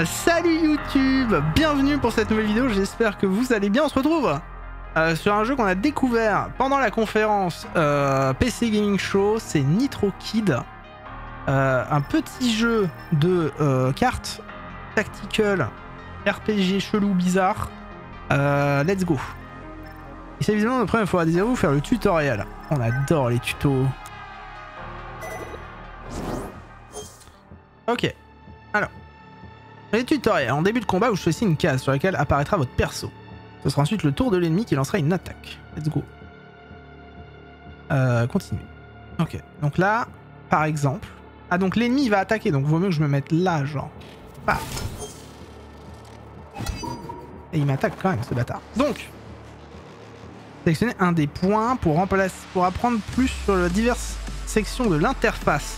Salut YouTube, bienvenue pour cette nouvelle vidéo, j'espère que vous allez bien. On se retrouve sur un jeu qu'on a découvert pendant la conférence PC Gaming Show, c'est Nitro Kid. Un petit jeu de cartes tactical, RPG chelou bizarre. Let's go. Et c'est évidemment notre première fois à vous faire le tutoriel. On adore les tutos. Ok, alors. Les tutoriels. En début de combat, vous choisissez une case sur laquelle apparaîtra votre perso. Ce sera ensuite le tour de l'ennemi qui lancera une attaque. Let's go. Continue. Ok, donc là, par exemple... Ah, donc l'ennemi va attaquer, donc vaut mieux que je me mette là, genre. Paf. Et il m'attaque quand même, ce bâtard. Donc, sélectionnez un des points pour apprendre plus sur les diverses sections de l'interface.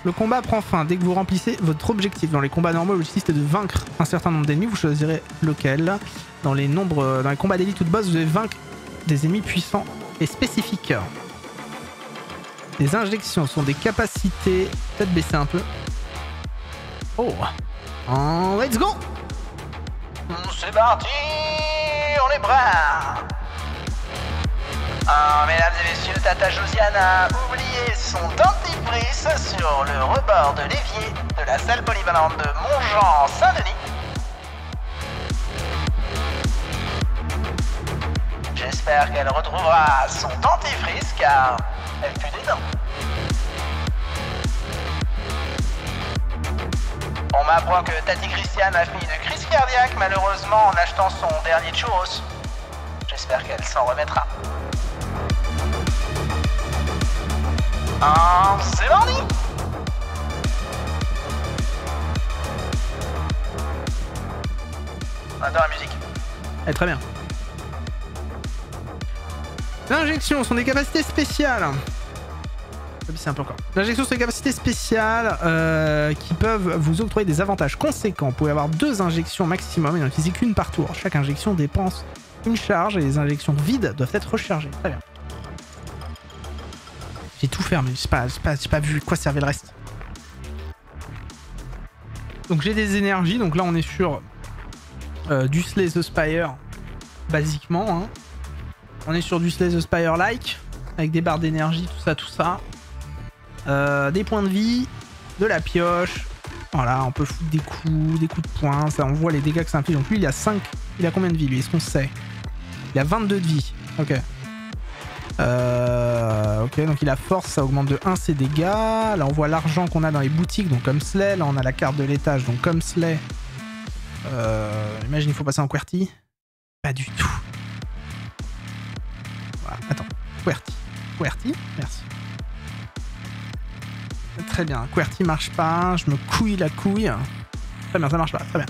Le combat prend fin dès que vous remplissez votre objectif. Dans les combats normaux, l'objectif est de vaincre un certain nombre d'ennemis. Vous choisirez lequel. Dans les combats d'élite ou de boss, vous devez vaincre des ennemis puissants et spécifiques. Les injections sont des capacités... Peut-être baisser un peu. Oh, let's go. C'est parti. On est prêts. Mesdames et messieurs, Tata Josiane a oublié son dentifrice sur le rebord de l'évier de la salle polyvalente de Montjean-Saint-Denis. J'espère qu'elle retrouvera son dentifrice car elle pue des dents. On m'apprend que Tati Christiane a fait une crise cardiaque malheureusement en achetant son dernier churros. J'espère qu'elle s'en remettra. C'est parti. On adore la musique. Eh, très bien. L'injection sont des capacités spéciales. C'est un peu encore. L'injection sont des capacités spéciales qui peuvent vous octroyer des avantages conséquents. Vous pouvez avoir 2 injections maximum et n'en utiliser qu'une par tour. Chaque injection dépense une charge et les injections vides doivent être rechargées. Très bien. J'ai tout fermé, j'ai pas vu quoi servait le reste. Donc j'ai des énergies, donc là on est sur du Slay the Spire, basiquement. Hein. On est sur du Slay the Spire-like, avec des barres d'énergie, tout ça. Des points de vie, de la pioche. Voilà, on peut foutre des coups de poing, ça, on voit les dégâts que ça inflige. Donc lui il a 5, il a combien de vie lui? Est-ce qu'on sait? Il a 22 de vie, ok. Ok, donc il a force, ça augmente de 1 ses dégâts. Là on voit l'argent qu'on a dans les boutiques, donc comme Slay. Là on a la carte de l'étage, donc comme Slay. Imagine, il faut passer en QWERTY. Pas du tout. Voilà, attends. QWERTY, merci. Très bien, QWERTY marche pas, je me couille la couille. Très bien, ça marche pas, très bien.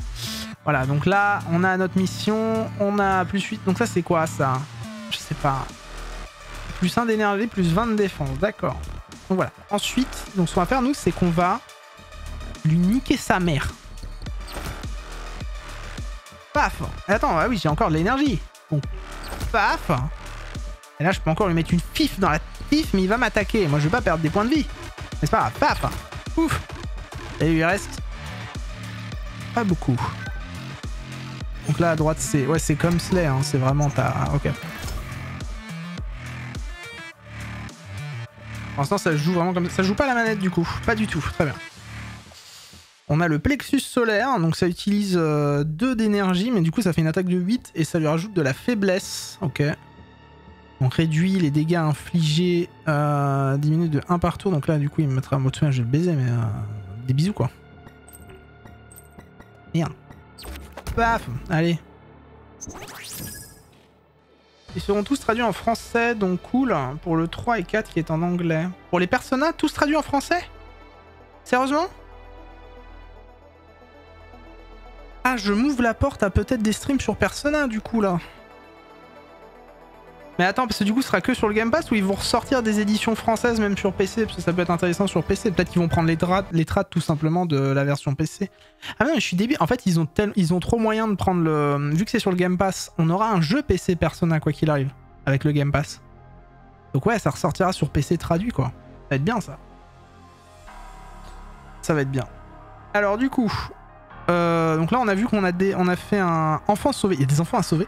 Voilà, donc là on a notre mission, on a plus 8. Donc ça c'est quoi ça? Je sais pas. Plus 1 d'énergie, plus 20 de défense, d'accord. Donc voilà. Ensuite, donc ce qu'on va faire nous, c'est qu'on va lui niquer sa mère. Paf. Attends, ah oui, j'ai encore de l'énergie. Bon, paf. Et là, je peux encore lui mettre une fif dans la fif, mais il va m'attaquer. Moi, je vais pas perdre des points de vie. Mais c'est pas grave, paf. Ouf. Et il lui reste pas beaucoup. Donc là, à droite, c'est... Ouais, c'est comme Slay, hein. C'est vraiment ta... Ok. Pour l'instant, ça joue vraiment comme ça. Ça joue pas à la manette du coup. Pas du tout. Très bien. On a le plexus solaire. Donc ça utilise 2 d'énergie. Mais du coup, ça fait une attaque de 8. Et ça lui rajoute de la faiblesse. Ok. Donc réduit les dégâts infligés. Diminue de 1 par tour. Donc là, du coup, il me mettra un mot de soin. Je vais le baiser. Mais des bisous quoi. Merde. Paf. Allez. Ils seront tous traduits en français, donc cool. Pour le 3 et 4 qui est en anglais. Pour les personnages, tous traduits en français? Sérieusement? Ah, je m'ouvre la porte à peut-être des streams sur Persona du coup là. Mais attends, parce que du coup ce sera que sur le Game Pass ou ils vont ressortir des éditions françaises même sur PC? Parce que ça peut être intéressant sur PC. Peut-être qu'ils vont prendre les trades tout simplement de la version PC. Ah non, je suis débile. En fait, ils ont trop moyen de prendre le... Vu que c'est sur le Game Pass, on aura un jeu PC Persona quoi qu'il arrive. Avec le Game Pass. Donc ouais, ça ressortira sur PC traduit quoi. Ça va être bien ça. Ça va être bien. Alors du coup, Donc là, on a vu qu'on a fait un enfant sauvé. Il y a des enfants à sauver.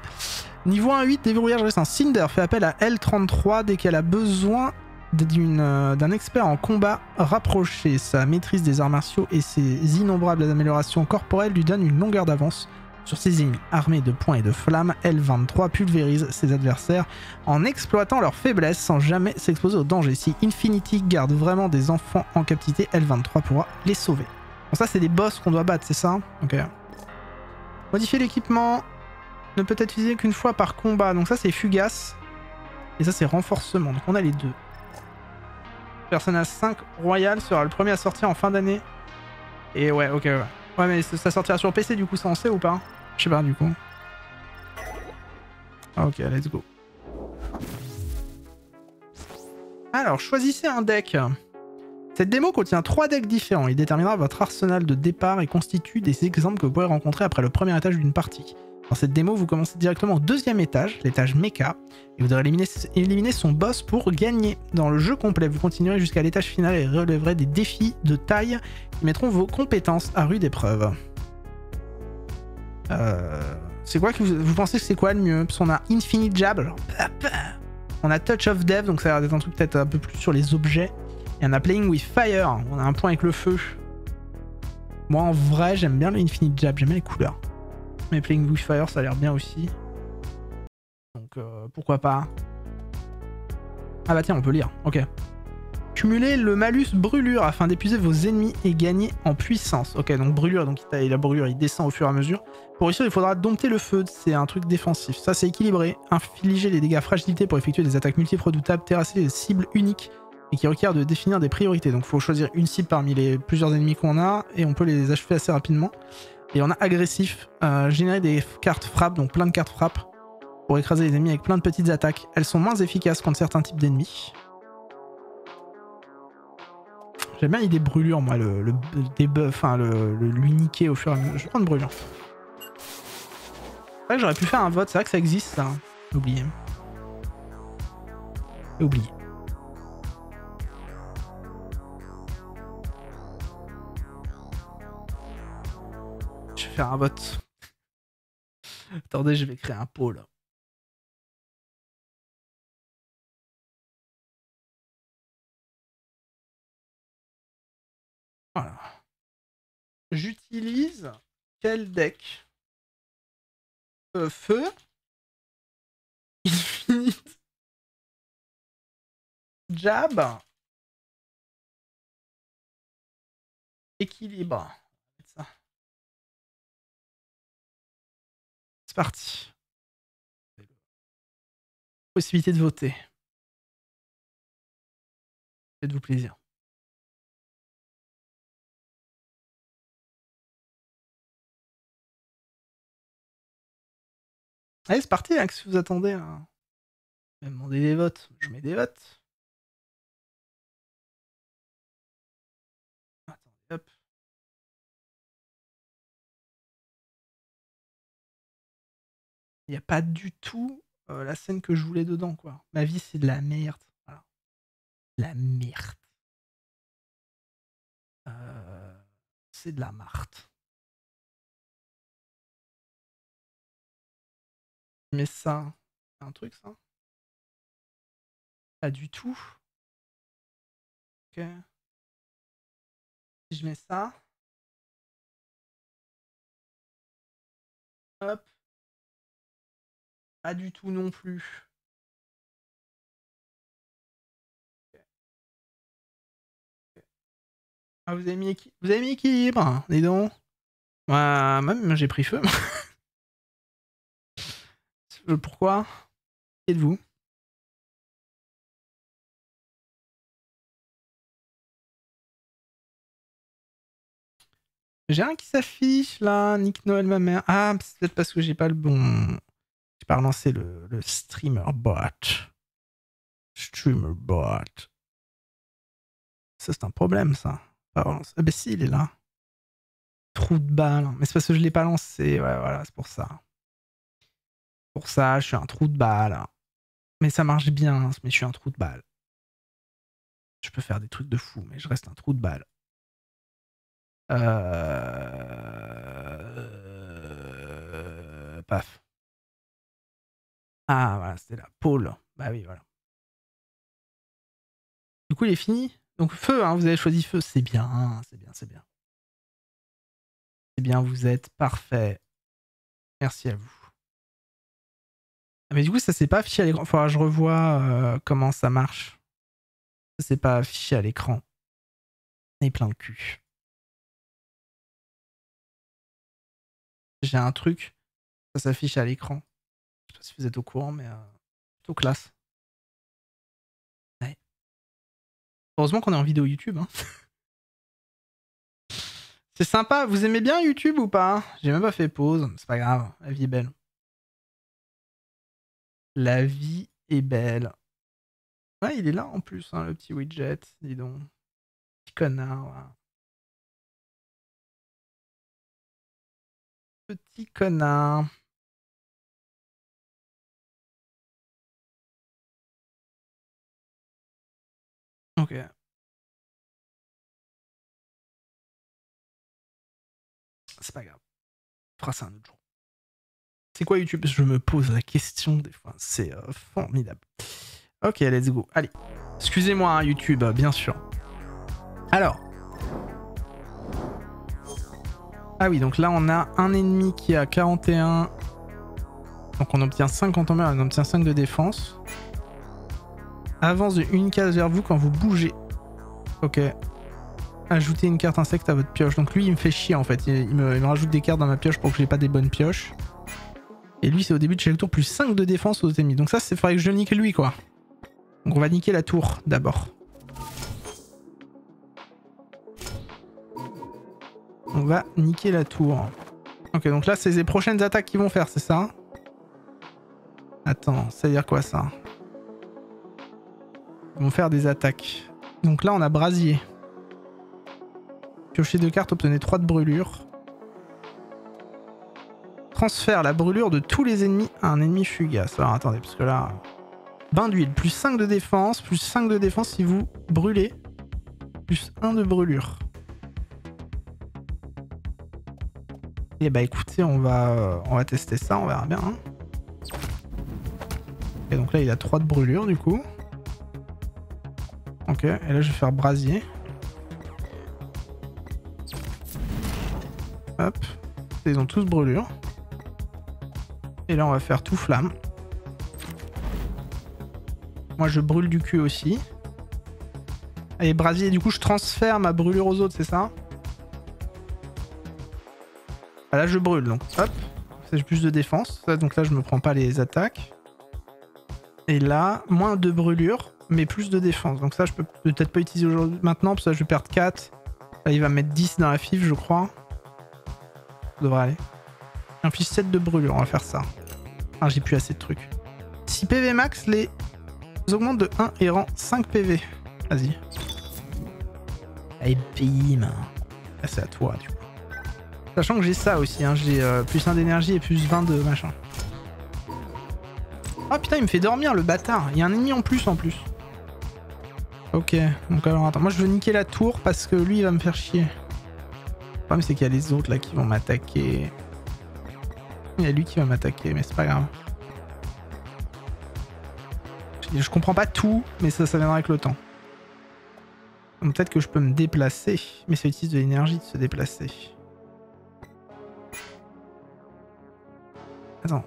Niveau 1-8, déverrouillage récent. Cinder fait appel à L33 dès qu'elle a besoin d'un expert en combat rapproché. Sa maîtrise des arts martiaux et ses innombrables améliorations corporelles lui donnent une longueur d'avance sur ses ennemis. Armée de poings et de flammes, L23 pulvérise ses adversaires en exploitant leurs faiblesses sans jamais s'exposer au danger. Si Infinity garde vraiment des enfants en captivité, L23 pourra les sauver. Bon, ça, c'est des boss qu'on doit battre, c'est ça? Ok. Modifier l'équipement ne peut être utilisé qu'une fois par combat. Donc ça, c'est fugace. Et ça, c'est renforcement. Donc on a les deux. Persona 5 Royal sera le premier à sortir en fin d'année. Et ouais, ok, ouais. Ouais, mais ça sortira sur PC, du coup, ça on sait ou pas? Je sais pas, du coup. Ok, let's go. Alors, choisissez un deck. Cette démo contient 3 decks différents. Il déterminera votre arsenal de départ et constitue des exemples que vous pourrez rencontrer après le premier étage d'une partie. Dans cette démo, vous commencez directement au deuxième étage, l'étage Mecha, et vous devrez éliminer son boss pour gagner. Dans le jeu complet, vous continuerez jusqu'à l'étage final et relèverez des défis de taille qui mettront vos compétences à rude épreuve. C'est quoi que vous pensez que c'est quoi le mieux? Parce qu'on a Infinite Jab, genre... On a Touch of Death, donc ça a l'air d'être un truc peut-être un peu plus sur les objets. Et on a Playing with Fire, on a un point avec le feu. Moi en vrai j'aime bien le Infinite Jab, j'aime bien les couleurs. Mais Playing with Fire ça a l'air bien aussi. Donc pourquoi pas. Ah bah tiens on peut lire, ok. Cumulez le malus brûlure afin d'épuiser vos ennemis et gagner en puissance. Ok donc brûlure, donc la brûlure il descend au fur et à mesure. Pour réussir il faudra dompter le feu, c'est un truc défensif. Ça c'est équilibré. Infliger les dégâts fragilité pour effectuer des attaques multiples redoutables, terrasser les cibles uniques et qui requiert de définir des priorités. Donc il faut choisir une cible parmi les plusieurs ennemis qu'on a et on peut les achever assez rapidement. Et on a agressif, générer des cartes frappe, donc plein de cartes frappe pour écraser les ennemis avec plein de petites attaques. Elles sont moins efficaces contre certains types d'ennemis. J'aime bien l'idée brûlure, moi, le debuff, enfin l'uniquer au fur et à mesure. Je vais prendre brûlure. C'est vrai que j'aurais pu faire un vote, c'est vrai que ça existe ça. J'ai oublié. J'ai oublié. Je vais faire un vote. Attendez, je vais créer un pôle. Voilà. J'utilise quel deck? Feu. Infinite. Jab. Équilibre. C'est parti. Possibilité de voter. Faites-vous plaisir. Allez, c'est parti, là, qu'est-ce que vous attendez là? Je vais demander des votes. Je mets des votes. Attendez, hop. Il n'y a pas du tout la scène que je voulais dedans, quoi. Ma vie, c'est de la merde. Voilà. La merde. C'est de la marde. Mais ça, c'est un truc, ça? Pas du tout. Ok. Si je mets ça. Hop. Pas du tout non plus. Okay. Okay. Ah, vous avez mis équilibre, hein, dis donc. Même j'ai pris feu. Pourquoi? Qui êtes-vous? J'ai un qui s'affiche là, Nick Noël ma mère. Ah, c'est peut-être parce que j'ai pas le bon... J'ai pas relancé le streamer bot. Streamer bot. Ça c'est un problème ça. Ah bah si, il est là. Trou de balle. Mais c'est parce que je l'ai pas lancé. Ouais, voilà, c'est pour ça. Pour ça, je suis un trou de balle. Mais ça marche bien, mais je suis un trou de balle. Je peux faire des trucs de fou, mais je reste un trou de balle. paf. Ah, voilà, c'était la pôle. Bah oui, voilà. Du coup, il est fini. Donc, feu, hein, vous avez choisi feu. C'est bien, hein, c'est bien, c'est bien. C'est bien, vous êtes parfait. Merci à vous. Ah, mais du coup, ça s'est pas affiché à l'écran. Faudra que je revoie comment ça marche. Ça s'est pas affiché à l'écran. Et plein de cul. J'ai un truc. Ça s'affiche à l'écran. Je sais pas si vous êtes au courant, mais plutôt classe. Ouais. Heureusement qu'on est en vidéo YouTube. Hein. C'est sympa. Vous aimez bien YouTube ou pas? J'ai même pas fait pause. C'est pas grave. La vie est belle. La vie est belle. Ouais, il est là en plus, hein, le petit widget. Dis donc. Petit connard. Voilà. Petit connard. Ok. C'est pas grave. On fera ça un autre jour. C'est quoi YouTube? Je me pose la question des fois. C'est formidable. Ok, let's go. Allez. Excusez-moi, hein, YouTube, bien sûr. Alors. Ah oui, donc là, on a un ennemi qui a 41. Donc on obtient 50 en meurtre, on obtient 5 de défense. Avance de une case vers vous quand vous bougez. Ok. Ajoutez une carte insecte à votre pioche. Donc lui, il me fait chier en fait. Il me rajoute des cartes dans ma pioche pour que j'ai pas des bonnes pioches. Et lui, c'est au début de chaque tour plus 5 de défense aux ennemis. Donc ça, c'est faudrait que je nique lui, quoi. Donc on va niquer la tour d'abord. On va niquer la tour. Ok, donc là, c'est les prochaines attaques qu'ils vont faire, c'est ça? Attends, ça veut dire quoi ça? Ils vont faire des attaques. Donc là, on a brasier. Piochez 2 cartes, obtenez 3 de brûlure. Transfère la brûlure de tous les ennemis à un ennemi fugace. Alors attendez, parce que là... Bain d'huile, plus 5 de défense, plus 5 de défense si vous brûlez. Plus 1 de brûlure. Et bah écoutez, on va tester ça, on verra bien. Hein. Et donc là, il a 3 de brûlure du coup. Ok, et là je vais faire brasier. Hop. Ils ont tous brûlure. Et là on va faire tout flamme. Moi je brûle du cul aussi. Allez, brasier, du coup je transfère ma brûlure aux autres, c'est ça? Ah, là je brûle, donc hop. C'est plus de défense. Donc là je me prends pas les attaques. Et là, moins de brûlure, mais plus de défense. Donc ça je peux peut-être pas utiliser aujourd'hui maintenant, parce que là je vais perdre 4. Là il va mettre 10 dans la fif, je crois. Ça devrait aller. Inflige 7 de brûlure, on va faire ça. Ah, j'ai plus assez de trucs. Si PV max, les augmente de 1 et rend 5 PV. Vas-y. Allez, bim. Là, c'est à toi, du coup. Sachant que j'ai ça aussi, hein. J'ai plus 1 d'énergie et plus 20 de machin. Ah putain, il me fait dormir, le bâtard. Il y a un ennemi en plus. Ok, donc alors attends. Moi, je veux niquer la tour parce que lui, il va me faire chier. Le problème, c'est qu'il y a les autres là qui vont m'attaquer. Il y a lui qui va m'attaquer, mais c'est pas grave. Je comprends pas tout, mais ça viendra avec le temps. Donc peut-être que je peux me déplacer, mais ça utilise de l'énergie de se déplacer. Attends.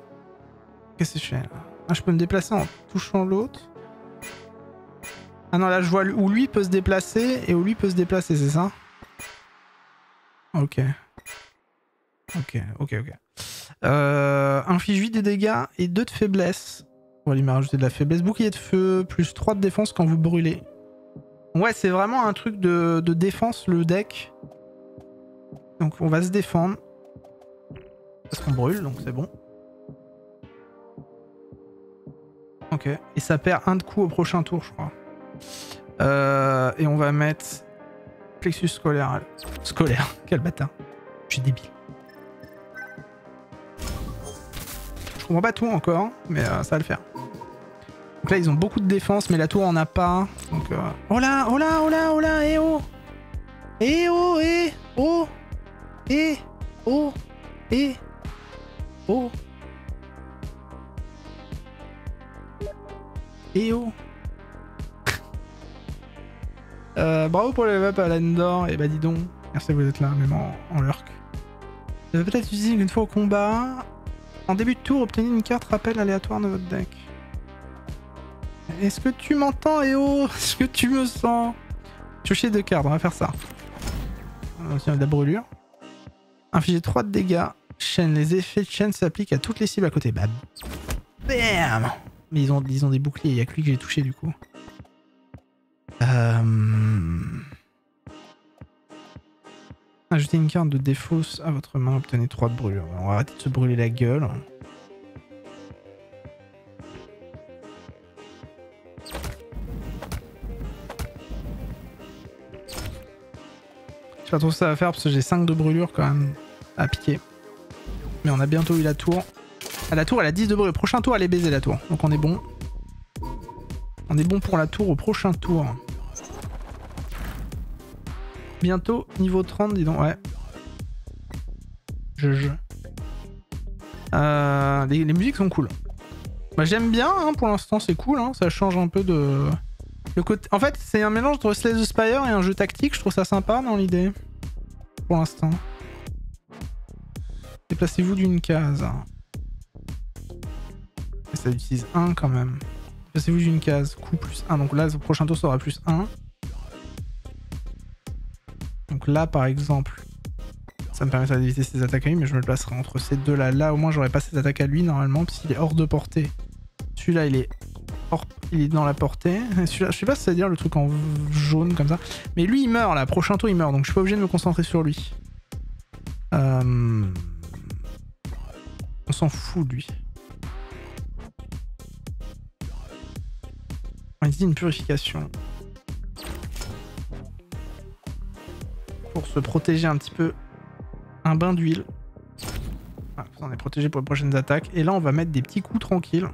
Qu'est-ce que je fais là? Ah, je peux me déplacer en touchant l'autre. Ah non, là je vois où lui peut se déplacer et où lui peut se déplacer, c'est ça? Ok. Ok. Inflige 8 de dégâts et 2 de faiblesse. On va lui rajouter de la faiblesse. Bouclier de feu, plus 3 de défense quand vous brûlez. Ouais, c'est vraiment un truc de défense, le deck. Donc on va se défendre. Parce qu'on brûle, donc c'est bon. Ok. Et ça perd 1 de coup au prochain tour, je crois. Et on va mettre... Plexus scolaire. Scolaire, quel bâtard. Je suis débile. Je comprends pas tout encore, mais ça va le faire. Donc là, ils ont beaucoup de défense, mais la tour en a pas. Donc, oh là, eh oh! Eh oh, eh oh! Eh oh! Eh oh! Eh oh. Bravo pour le level up à l'Endor. Et bah dis donc, merci vous êtes là, même en lurk. Peut-être utiliser une fois au combat. En début de tour, obtenez une carte rappel aléatoire de votre deck. Est-ce que tu m'entends, Eo? Est-ce que tu me sens? Piocher 2 cartes, on va faire ça. On a de la brûlure. Infliger 3 de dégâts. Chaîne. Les effets de chaîne s'appliquent à toutes les cibles à côté. Bah, bam! Mais ils ont des boucliers, il n'y a que lui que j'ai touché du coup. Ajoutez une carte de défausse à votre main, obtenez 3 de brûlure. On va arrêter de se brûler la gueule. Je sais pas trop ce que ça va faire parce que j'ai 5 de brûlure quand même à piquer. Mais on a bientôt eu la tour. À la tour, elle a 10 de brûlure. Prochain tour, elle est baisée la tour. Donc on est bon. On est bon pour la tour au prochain tour. Bientôt niveau 30, dis donc. Ouais. Les musiques sont cool. Bah, j'aime bien, hein, pour l'instant, c'est cool. Hein, ça change un peu de... Le côté... En fait, c'est un mélange entre Slay the Spire et un jeu tactique. Je trouve ça sympa dans l'idée. Pour l'instant. Déplacez-vous d'une case. Et ça utilise 1 quand même. Déplacez-vous d'une case. Coup plus 1. Donc là, le prochain tour sera plus 1. Donc là, par exemple, ça me permettra d'éviter ses attaques à lui, mais je me le placerai entre ces deux-là. Là, au moins, j'aurai pas ses attaques à lui, normalement, parce qu'il est hors de portée. Celui-là, il est dans la portée. Celui-là, je sais pas si ça veut dire le truc en jaune, comme ça. Mais lui, il meurt, là. Prochain tour, il meurt. Donc, je suis pas obligé de me concentrer sur lui. On s'en fout, de lui. On dit une purification. Pour se protéger un petit peu. Un bain d'huile. Voilà, on est protégé pour les prochaines attaques. Et là, on va mettre des petits coups tranquilles.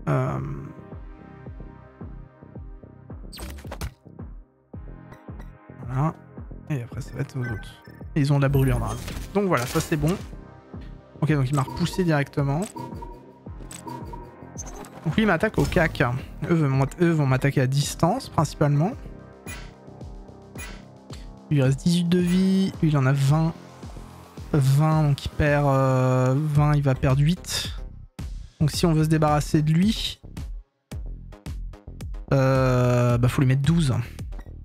Voilà. Et après, ça va être aux autres. Et ils ont de la brûlure normalement. Donc voilà, ça c'est bon. Ok, donc il m'a repoussé directement. Donc lui, il m'attaque au cac. Eux vont m'attaquer à distance, principalement. Lui, il reste 18 de vie. Lui, il en a 20. 20, donc il perd 20, il va perdre 8. Donc si on veut se débarrasser de lui, bah faut lui mettre 12.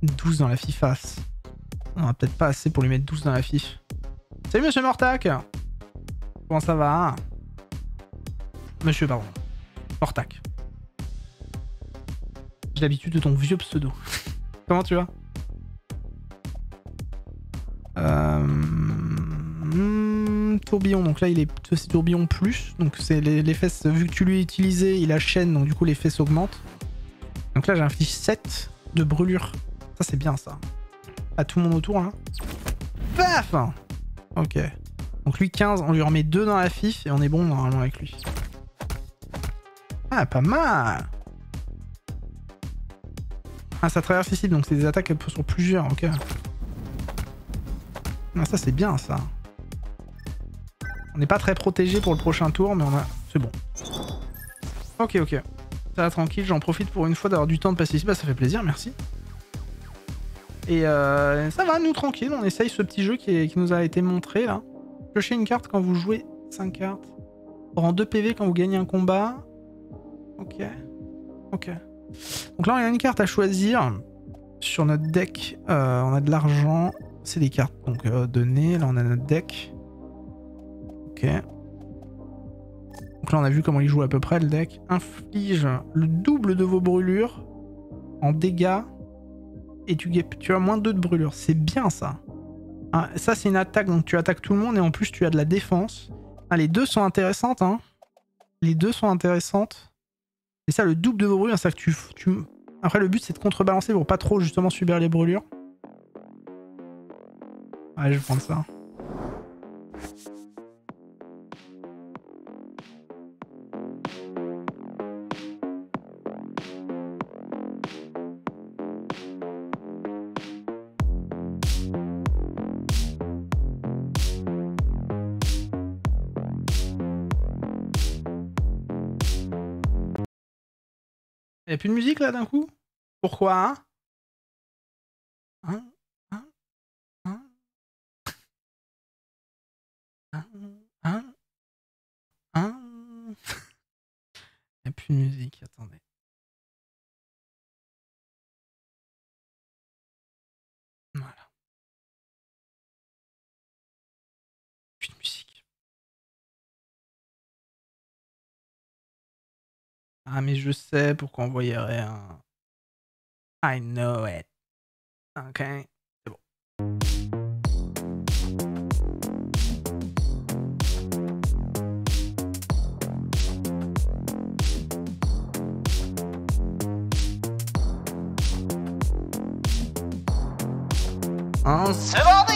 12 dans la fiface. On a peut-être pas assez pour lui mettre 12 dans la fif. Salut monsieur Mortac. Comment ça va? Monsieur, pardon. Mortac. J'ai l'habitude de ton vieux pseudo. Comment tu vas? Tourbillon, donc là il est tourbillon plus, donc c'est les fesses, vu que tu lui as utilisé, il a chaîne, donc du coup les fesses augmentent. Donc là j'inflige 7 de brûlure. Ça c'est bien ça. À tout le monde autour là. Paf. Ok. Donc lui 15, on lui remet 2 dans la fif et on est bon normalement avec lui. Ah pas mal. Ah ça traverse ici, donc c'est des attaques sur plusieurs, ok. Ah, ça c'est bien ça. On n'est pas très protégé pour le prochain tour, mais on a... C'est bon. Ok, ok. Ça va tranquille, j'en profite pour une fois d'avoir du temps de passer ici. Bah ça fait plaisir, merci. Et ça va, nous tranquille, on essaye ce petit jeu qui nous a été montré là. Piochez une carte quand vous jouez 5 cartes. Rend 2 PV quand vous gagnez un combat. Ok. Ok. Donc là on a une carte à choisir. Sur notre deck, on a de l'argent. C'est des cartes donc données. Là on a notre deck. Ok. Donc là on a vu comment il joue à peu près le deck. Inflige le double de vos brûlures en dégâts. Et tu as moins 2 de brûlure. C'est bien ça. Hein, ça c'est une attaque, donc tu attaques tout le monde et en plus tu as de la défense. Ah, les deux sont intéressantes. Hein. Les deux sont intéressantes. Et ça, le double de vos brûlures, c'est que Après le but c'est de contrebalancer pour pas trop justement subir les brûlures. Ouais, je vais prendre ça. Y'a plus de musique là d'un coup? Pourquoi? Hein? Hein? Hein? Hein? Hein? Hein? Y'a plus de musique, attendez. Voilà. Plus de musique. Ah mais je sais pourquoi on voyait rien. I know it. Ok. C'est bon. Hein, C'est parti!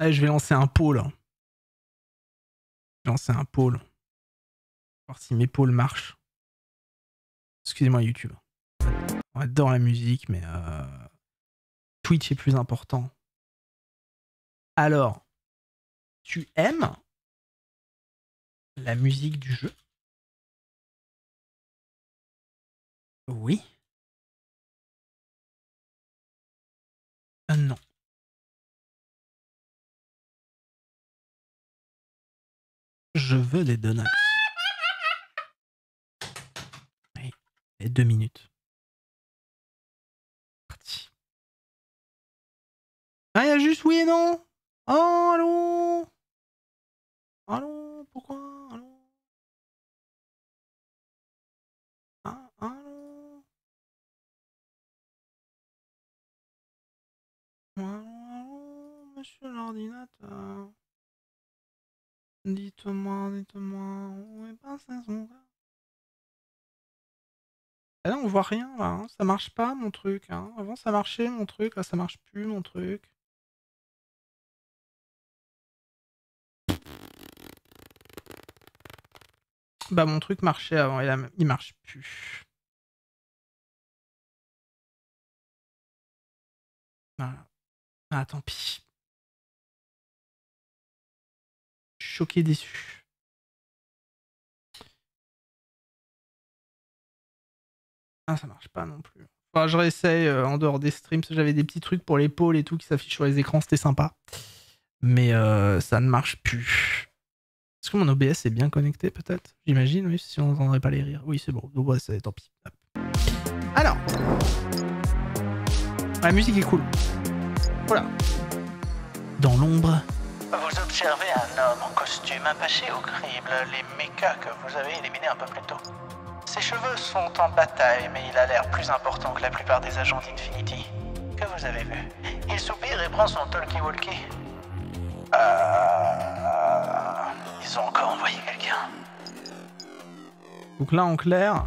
allez, je vais lancer un pôle. Je vais lancer un pôle. Voir si mes pôles marchent. Excusez-moi YouTube. On adore la musique, mais Twitch est plus important. Alors, tu aimes la musique du jeu? Oui. Non. Je veux des donuts. Oui. Et 2 minutes. Parti. Ah, il y a juste oui et non. Oh, allô. Allô, pourquoi? Allô. Ah, allô. Allô, monsieur l'ordinateur. Dites-moi, où est passé son gars? Ah là, on voit rien, là. Hein. Ça marche pas, mon truc. Hein. Avant, ça marchait, mon truc. Là, ça marche plus, mon truc. Bah, mon truc marchait avant, et là, il marche plus. Voilà. Ah, tant pis. Choqué, déçu. Ah, ça marche pas non plus. Enfin, je réessaye en dehors des streams. J'avais des petits trucs pour l'épaule et tout qui s'affichent sur les écrans, c'était sympa. Mais ça ne marche plus. Est-ce que mon OBS est bien connecté peut-être? J'imagine, oui, si on n'entendrait pas les rires. Oui, c'est bon. Donc, ouais, tant pis. Hop. Alors. La musique est cool. Voilà. Dans l'ombre. Vous observez un homme en costume apaché au crible, les mechas que vous avez éliminés un peu plus tôt. Ses cheveux sont en bataille, mais il a l'air plus important que la plupart des agents d'Infinity que vous avez vus. Il soupire et prend son talkie-walkie. Ils ont encore envoyé quelqu'un. Donc là, en clair,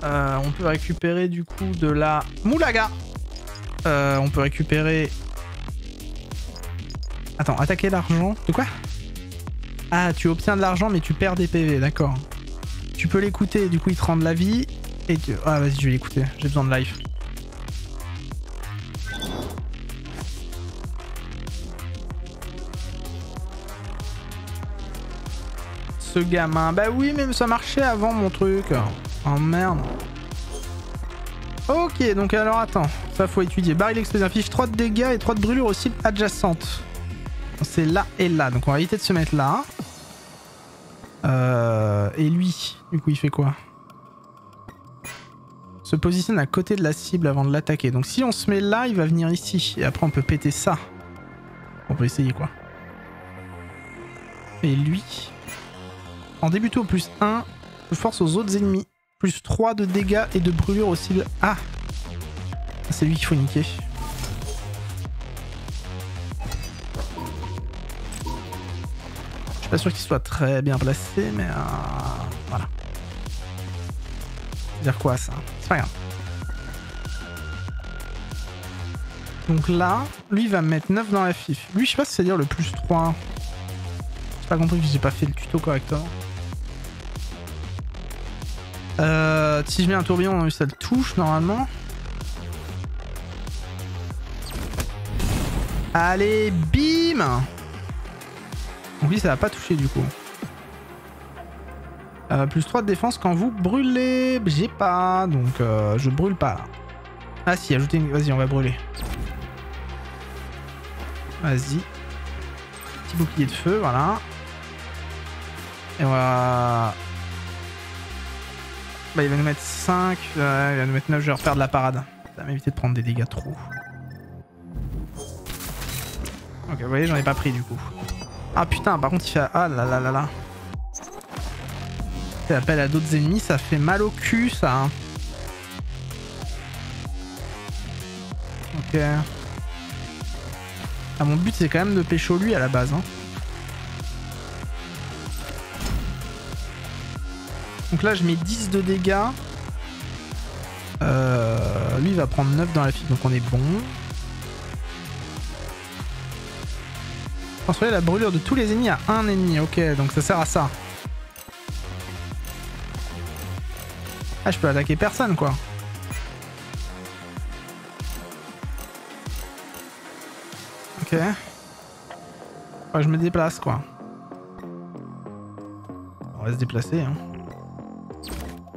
on peut récupérer du coup de la moulaga. On peut récupérer... Attends, attaquer l'argent. De quoi? Ah, tu obtiens de l'argent, mais tu perds des PV, d'accord. Tu peux l'écouter, du coup, il te rend de la vie. Et tu... Ah, vas-y, je vais l'écouter. J'ai besoin de life. Ce gamin. Bah oui, mais ça marchait avant, mon truc. Oh, merde. Ok, donc alors, attends. Ça, faut étudier. Baril explosif affiche 3 de dégâts et 3 de brûlures aux cibles adjacentes. C'est là et là, donc on va éviter de se mettre là. Et lui, du coup, il fait quoi? Se positionne à côté de la cible avant de l'attaquer. Donc si on se met là, il va venir ici. Et après, on peut péter ça. On peut essayer, quoi. Et lui, en débutant au plus 1, de force aux autres ennemis. Plus 3 de dégâts et de brûlure aux cibles. Ah! C'est lui qu'il faut niquer. Pas sûr qu'il soit très bien placé, mais voilà. C'est-à-dire quoi ça? C'est pas grave. Donc là, lui va me mettre 9 dans la fif. Lui, je sais pas si c'est dire le plus 3. J'ai pas compris que j'ai pas fait le tuto correctement. Si je mets un tourbillon, ça le touche normalement. Allez, bim! Donc lui, ça va pas toucher du coup. Plus 3 de défense quand vous brûlez. J'ai pas, donc je brûle pas là. Ah si, ajoutez une... Vas-y, on va brûler. Vas-y. Petit bouclier de feu, voilà. Et on va... Bah il va nous mettre 5, il va nous mettre 9, je vais refaire de la parade. Ça va m'éviter de prendre des dégâts trop. Ok, vous voyez, j'en ai pas pris du coup. Ah putain, par contre il fait... Ah là là là là. Ça fait appel à d'autres ennemis, ça fait mal au cul ça. Hein. Ok. Ah, mon but c'est quand même de pécho lui à la base. Hein. Donc là je mets 10 de dégâts. Lui il va prendre 9 dans la file, donc on est bon. Transférer la brûlure de tous les ennemis à un ennemi. Ok, donc ça sert à ça. Ah, je peux attaquer personne quoi. Ok. Ouais, je me déplace quoi. On va se déplacer. Hein.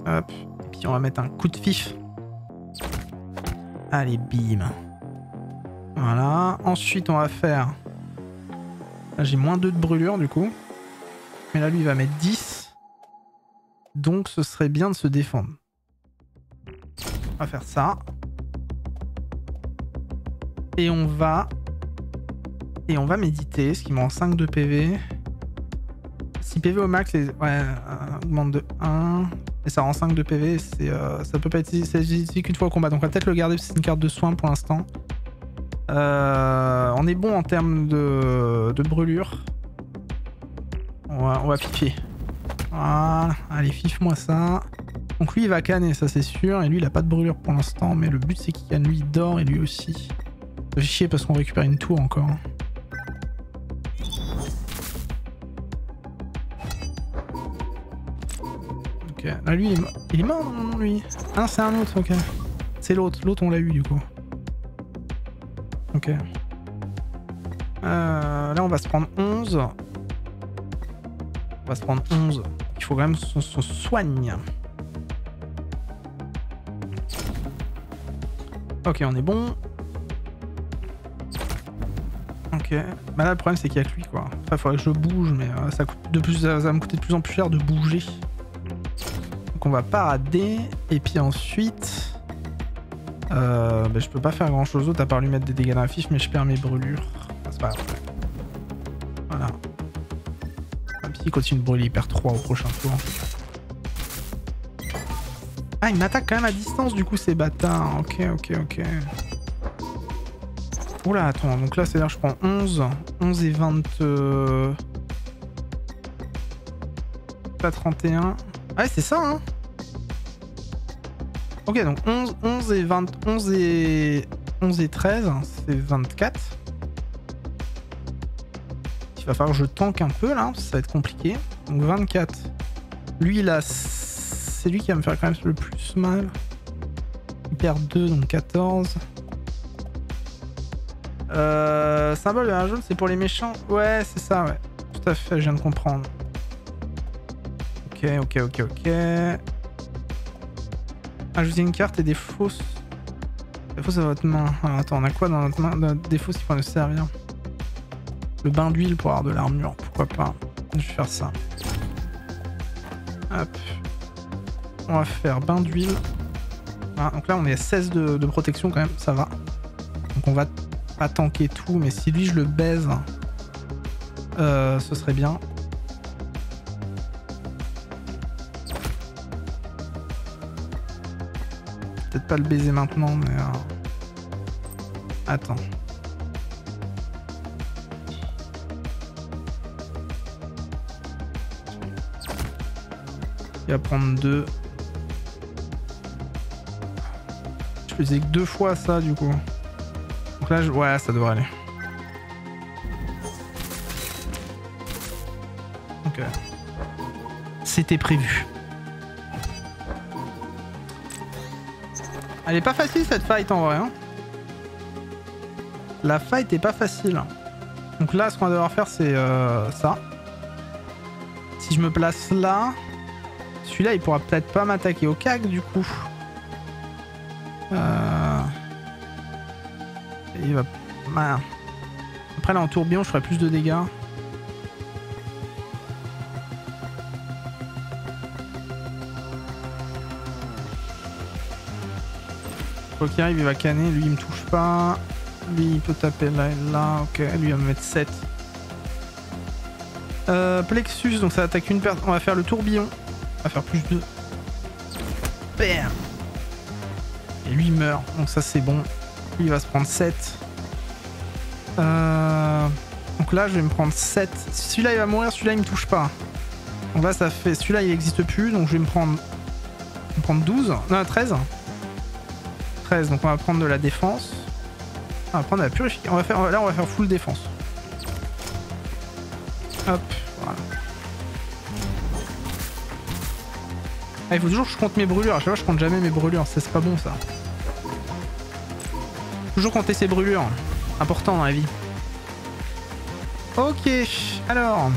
Hop. Et puis on va mettre un coup de fif. Allez, bim. Voilà. Ensuite, on va faire... Là, j'ai moins 2 de brûlure du coup. Mais là, lui, il va mettre 10. Donc, ce serait bien de se défendre. On va faire ça. Et on va... méditer, ce qui me rend 5 de PV. 6 PV au max, les... ouais, augmente de 1. Et ça rend 5 de PV, ça peut pas être utilisé qu'une fois au combat. Donc on va peut-être le garder, c'est une carte de soin pour l'instant. On est bon en termes de brûlure. On va fifer. Voilà, allez, fif-moi ça. Donc lui il va canner, ça c'est sûr. Et lui il a pas de brûlure pour l'instant, mais le but c'est qu'il canne. Lui il dort et lui aussi. Ça fait chier parce qu'on récupère une tour encore. Là, lui, il est mort, non, lui. Ah non, c'est un autre, ok. C'est l'autre. L'autre, on l'a eu, du coup. Ok. Là, on va se prendre 11. On va se prendre 11. Il faut quand même qu'on se soigne. Ok, on est bon. Ok. Bah là, le problème, c'est qu'il y a que lui, quoi. Enfin, il faudrait que je bouge, mais ça va me coûter de plus en plus cher de bouger. On va parader et puis ensuite je peux pas faire grand chose d'autre à part lui mettre des dégâts dans la fiche, mais je perds mes brûlures. C'est pas grave. Voilà. Et puis il continue de brûler, il perd 3 au prochain tour. Ah, il m'attaque quand même à distance du coup ces bâtards. Ok. Oula, attends, donc là c'est-à-dire que je prends 11 et 20... pas 31... Ouais, c'est ça, hein. Ok, donc 11 et 13, c'est 24. Il va falloir que je tank un peu, là, ça va être compliqué. Donc 24. Lui, là, c'est lui qui va me faire quand même le plus mal. Il perd 2, donc 14. Symbole de la jaune, c'est pour les méchants. Ouais, c'est ça, ouais. Tout à fait, je viens de comprendre. Ok. Ajouter une carte et des fausses. Des fausses à votre main. Alors, attends, on a quoi dans notre main? Des fausses qui pourraient nous servir. Le bain d'huile pour avoir de l'armure, pourquoi pas. Je vais faire ça. Hop. On va faire bain d'huile. Voilà, donc là on est à 16 de protection quand même, ça va. Donc on va pas tanker tout, mais si lui je le baise, ce serait bien. Peut-être pas le baiser maintenant, mais... Attends. Il va prendre 2. Je faisais que 2 fois ça du coup. Donc là, ouais, ça devrait aller. Ok. C'était prévu. Elle est pas facile cette fight en vrai. Hein. La fight est pas facile. Donc là, ce qu'on va devoir faire, c'est ça. Si je me place là, celui-là, il pourra peut-être pas m'attaquer au cac du coup. Il va... Voilà. Après là, en tourbillon, je ferai plus de dégâts. Quoi qu'il arrive, il va canner. Lui, il me touche pas. Lui, il peut taper là et là. Ok, lui, il va me mettre 7. Plexus, donc ça attaque une personne. On va faire le tourbillon. On va faire plus de... Bam. Et lui, il meurt. Donc ça, c'est bon. Lui, il va se prendre 7. Donc là, je vais me prendre 7. Celui-là, il va mourir. Celui-là, il me touche pas. Donc là, ça fait... Celui-là, il n'existe plus. Donc je vais me prendre... 12. Non, 13. 13. Donc on va prendre de la défense. On va prendre de la purification. Là, on va faire full défense. Hop, voilà. Ah, il faut toujours que je compte mes brûlures. À chaque fois, je compte jamais mes brûlures. C'est pas bon, ça. Toujours compter ses brûlures. Important dans la vie. Ok, alors.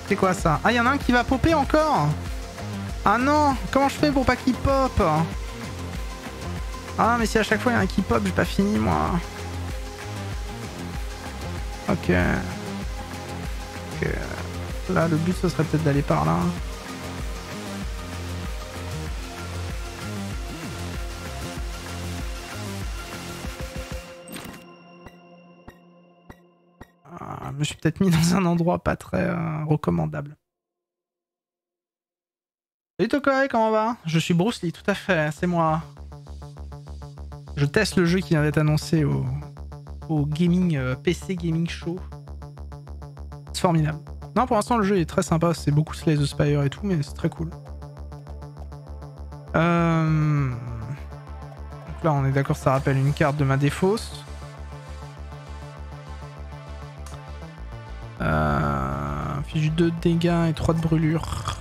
C'est quoi ça? Ah, il y en a un qui va popper encore. Ah non, comment je fais pour pas qu'il pop? Ah, mais si à chaque fois il y a un qui pop, j'ai pas fini moi. Ok. Ok. Là, le but ce serait peut-être d'aller par là. Ah, je me suis peut-être mis dans un endroit pas très recommandable. Salut Tokai, comment va? Je suis Bruce Lee, tout à fait, c'est moi. Je teste le jeu qui vient d'être annoncé au gaming, PC Gaming Show. C'est formidable. Non, pour l'instant, le jeu est très sympa. C'est beaucoup Slay the Spire et tout, mais c'est très cool. Donc là, on est d'accord, ça rappelle une carte de ma défausse. Fiche 2 de dégâts et 3 de brûlure.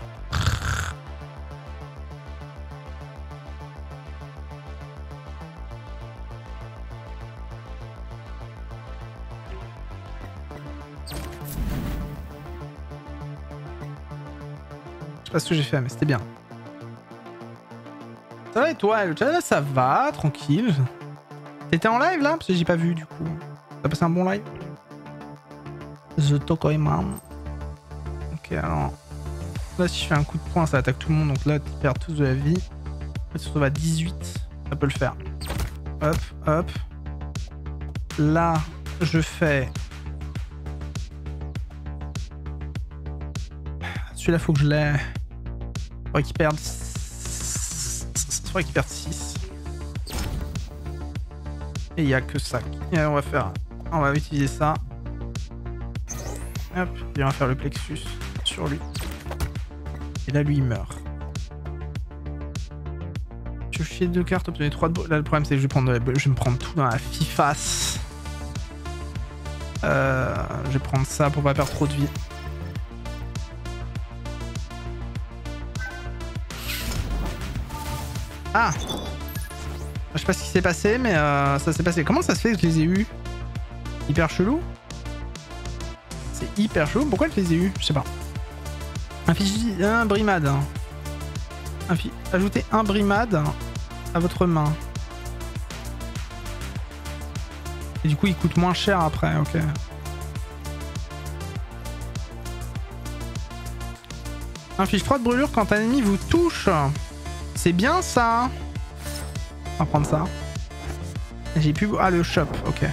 Je sais pas ce que j'ai fait, mais c'était bien. Ça va et toi? Le channel, ça va, tranquille. T'étais en live là? Parce que j'ai pas vu du coup. T'as passé un bon live? The Tokoiman. Ok, alors. Là, si je fais un coup de poing, ça attaque tout le monde. Donc là, tu perds tous de la vie. Là, tu te trouves à 18. Ça peut le faire. Hop, hop. Là, je fais. Celui-là, faut que je l'ai. Faudrait qu'il perde. Faudrait qu'il perde 6. Et il n'y a que ça. Et on va faire. On va utiliser ça. Hop, et on va faire le plexus sur lui. Et là, lui, il meurt. Je fais 2 cartes, obtenir 3 de... Là, le problème, c'est que je vais me prendre tout dans la fifasse. Je vais prendre ça pour pas perdre trop de vie. Ah! Je sais pas ce qui s'est passé, mais ça s'est passé. Comment ça se fait que je les ai eus? Hyper chelou? C'est hyper chelou. Pourquoi je les ai eus? Je sais pas. Un brimade. Ajoutez un brimade à votre main. Et du coup, il coûte moins cher après. Ok. Inflige 3 de brûlure quand un ennemi vous touche. C'est bien ça. On va prendre ça. J'ai plus... Ah, le shop. Ok.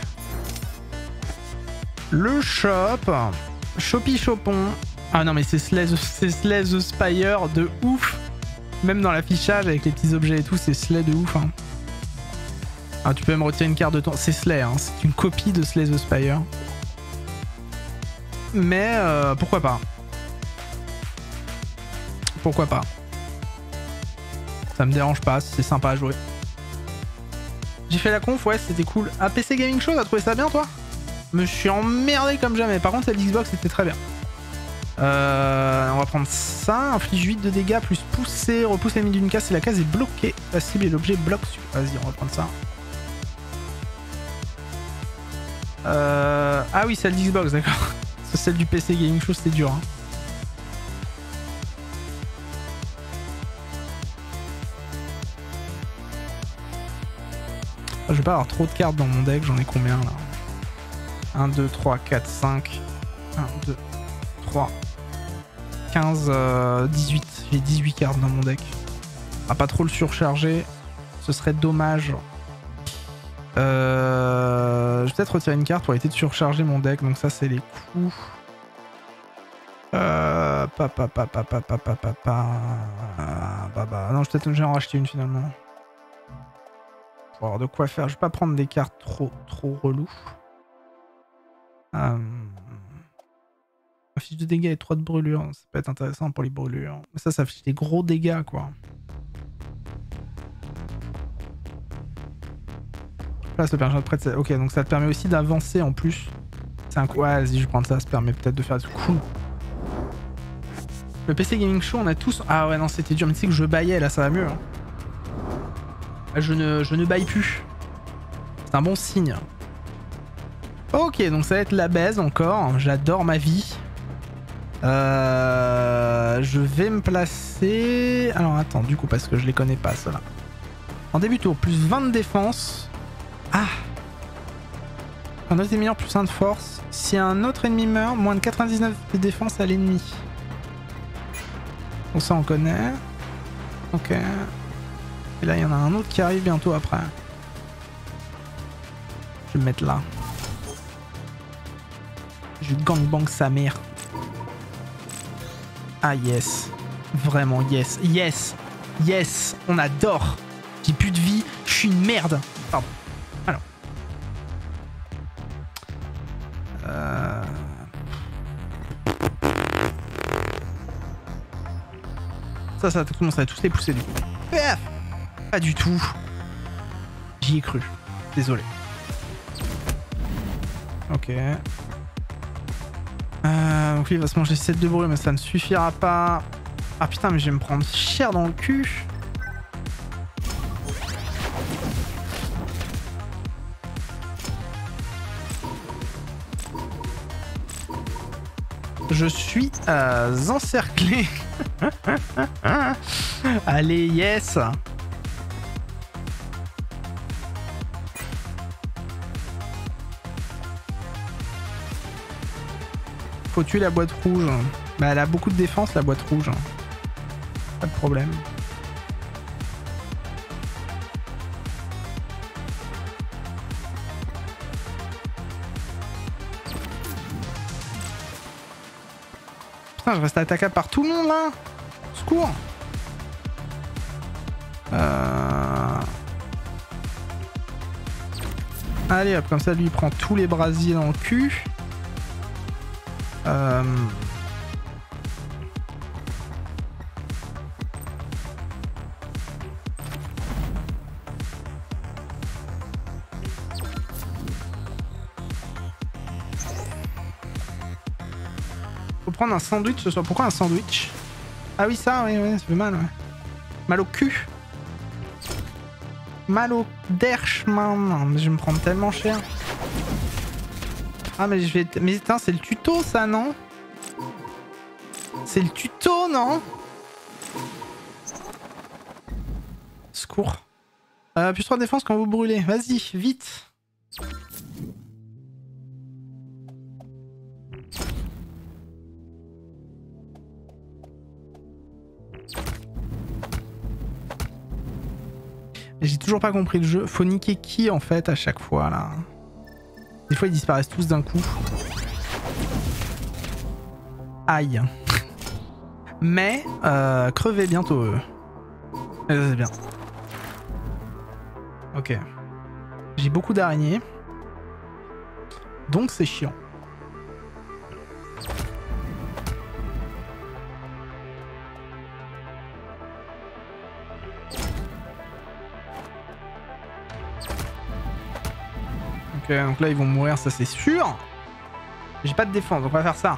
Le shop. Chopi Chopon. Ah non, mais c'est Slay the Spire de ouf. Même dans l'affichage avec les petits objets et tout, c'est Slay de ouf. Hein. Ah, tu peux même retirer une carte de ton... C'est Slay, hein. C'est une copie de Slay the Spire. Mais pourquoi pas. Pourquoi pas. Ça me dérange pas, c'est sympa à jouer. J'ai fait la conf, ouais, c'était cool. Ah, PC Gaming Show, t'as trouvé ça bien, toi? Me suis emmerdé comme jamais. Par contre, la Xbox, c'était très bien. On va prendre ça. Inflige 8 de dégâts plus pousser. Repousse l'ennemi d'une case si la case est bloquée. La cible et l'objet bloquent. Vas-y, on va prendre ça. Ah oui, celle d'Xbox, d'accord. Celle du PC Gaming Show, c'était dur. Hein. Je vais pas avoir trop de cartes dans mon deck. J'en ai combien là? 1, 2, 3, 4, 5. 1, 2, 3, 15, 18. J'ai 18 cartes dans mon deck. À pas trop le surcharger. Ce serait dommage. Je vais peut-être retirer une carte pour éviter de surcharger mon deck. Donc ça, c'est les coups. Non, je vais peut-être en racheter une finalement. Pour avoir de quoi faire. Je vais pas prendre des cartes trop relous. Affiche de dégâts et 3 de brûlure. Ça peut être intéressant pour les brûlures. Mais ça affiche des gros dégâts, quoi. Place le personnage près de ça. Ok, donc ça te permet aussi d'avancer en plus. C'est un coup. Ouais, vas-y, je vais prendre ça. Ça permet peut-être de faire du coup. Le PC Gaming Show, on a tous. Ah ouais, non, c'était dur. Mais tu sais que je baillais là, ça va mieux. Hein. Je ne baille plus. C'est un bon signe. Ok, donc ça va être la baise encore. J'adore ma vie. Je vais me placer... Alors attends, du coup, parce que je les connais pas, ceux-là. En début de tour, plus 20 de défense. Ah! Un autre ennemi meurt, plus 1 de force. Si un autre ennemi meurt, moins de 99 de défense à l'ennemi. Bon, ça on connaît. Ok. Et là, il y en a un autre qui arrive bientôt après. Je vais me mettre là. Je gangbang sa mère. Ah yes. Vraiment yes. Yes. Yes. On adore. J'ai plus de vie. Je suis une merde. Pardon. Alors. Ça va commencer à tous les pousser du coup. Pas du tout. J'y ai cru. Désolé. Ok. Donc lui il va se manger 7 de brûle mais ça ne suffira pas. Ah putain mais je vais me prendre cher dans le cul. Je suis encerclé. Allez, yes. Faut tuer la boîte rouge. Bah, elle a beaucoup de défense, la boîte rouge. Pas de problème. Putain, je reste attaquable par tout le monde là. Secours. Allez hop, comme ça lui il prend tous les brasiers dans le cul. Faut prendre un sandwich ce soir. Pourquoi un sandwich? Ah oui ça, oui, ça fait mal. Ouais. Mal au cul. Mal au derchman. Je vais me prendre tellement cher. Ah mais je vais... Mais putain c'est le tuto ça non? C'est le tuto non? Secours. Plus 3 défense quand vous brûlez. Vas-y, vite. J'ai toujours pas compris le jeu. Faut niquer qui en fait à chaque fois là? Des fois ils disparaissent tous d'un coup. Aïe. Mais crever bientôt eux. C'est bien. Ok. J'ai beaucoup d'araignées. Donc c'est chiant. Ok, donc là ils vont mourir, ça c'est sûr. J'ai pas de défense, donc on va faire ça.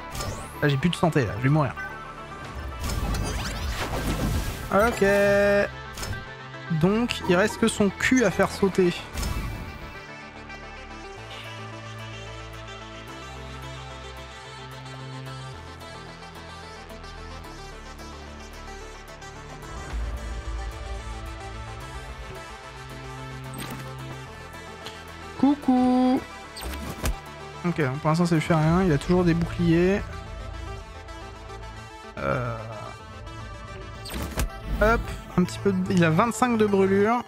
Là, j'ai plus de santé, là. Je vais mourir. Ok. Donc, il reste que son cul à faire sauter. Coucou. Ok, donc pour l'instant ça lui fait rien, il a toujours des boucliers. Hop, un petit peu de... Il a 25 de brûlure.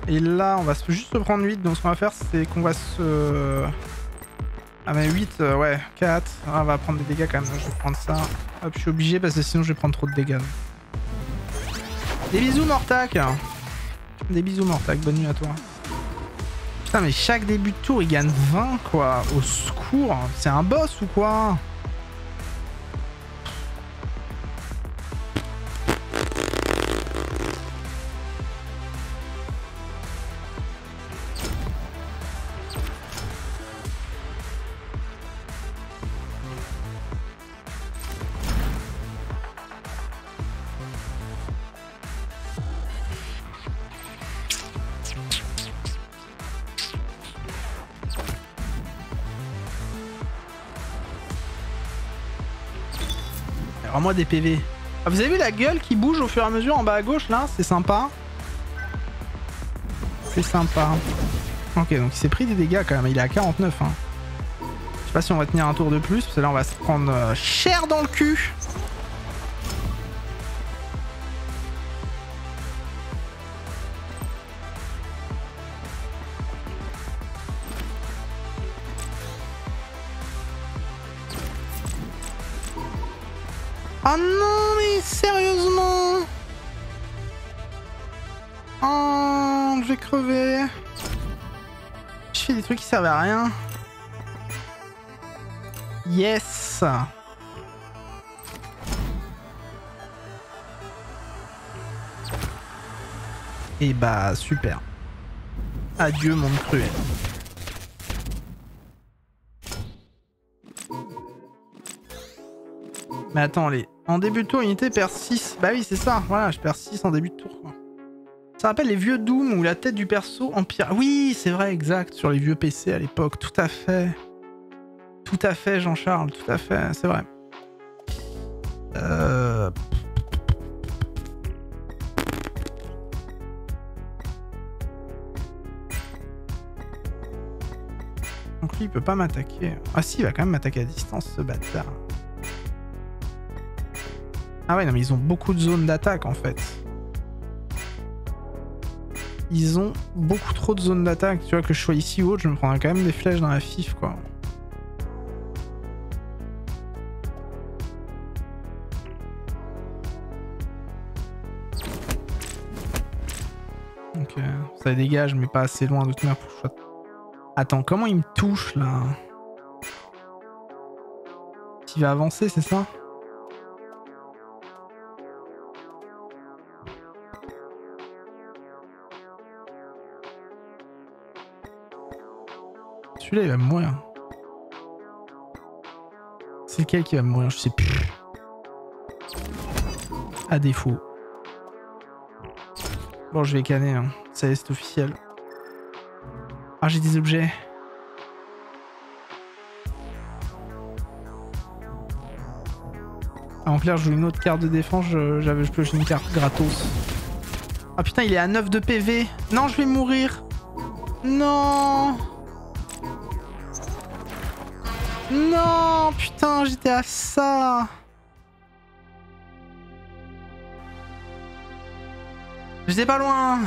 Et là on va juste se prendre 8, donc ce qu'on va faire c'est qu'on va se... Ah mais 8, ouais, 4. Ah, on va prendre des dégâts quand même, je vais prendre ça. Hop, je suis obligé parce que sinon je vais prendre trop de dégâts. Des bisous Mortac. Des bisous Mortac, bonne nuit à toi. Putain mais chaque début de tour il gagne 20 quoi, au secours, c'est un boss ou quoi? Rends-moi des PV. Ah, vous avez vu la gueule qui bouge au fur et à mesure en bas à gauche là? C'est sympa. C'est sympa. Ok, donc il s'est pris des dégâts quand même. Il est à 49. Hein. Je sais pas si on va tenir un tour de plus. Parce que là on va se prendre cher dans le cul. Oh non, mais sérieusement? Oh, je vais crever. Je fais des trucs qui servent à rien. Yes. Et bah, super. Adieu, monde cruel. Mais attends, en début de tour, unité perd 6. Bah oui, c'est ça. Voilà, je perds 6 en début de tour. Quoi. Ça rappelle les vieux Doom où la tête du perso empire. Oui, c'est vrai, exact. Sur les vieux PC à l'époque. Tout à fait. Tout à fait, Jean-Charles. Tout à fait. C'est vrai. Donc lui, il peut pas m'attaquer. Ah si, il va quand même m'attaquer à distance, ce bâtard. Ah ouais, non mais ils ont beaucoup de zones d'attaque en fait. Ils ont beaucoup trop de zones d'attaque. Tu vois que je sois ici ou autre, je me prendrais quand même des flèches dans la fif quoi. Ok, ça dégage mais pas assez loin de toute manière pour que je sois... Attends, comment il me touche là? Il va avancer, c'est ça? Celui-là, il va mourir. C'est lequel qui va mourir? Je sais plus. À défaut. Bon, je vais canner. Hein. Ça y est, c'est officiel. Ah, j'ai des objets. Ah, en clair, je joue une autre carte de défense. Je pioche une carte gratos. Ah putain, il est à 9 de PV. Non, je vais mourir. Non. Non, putain, j'étais à ça. J'étais pas loin.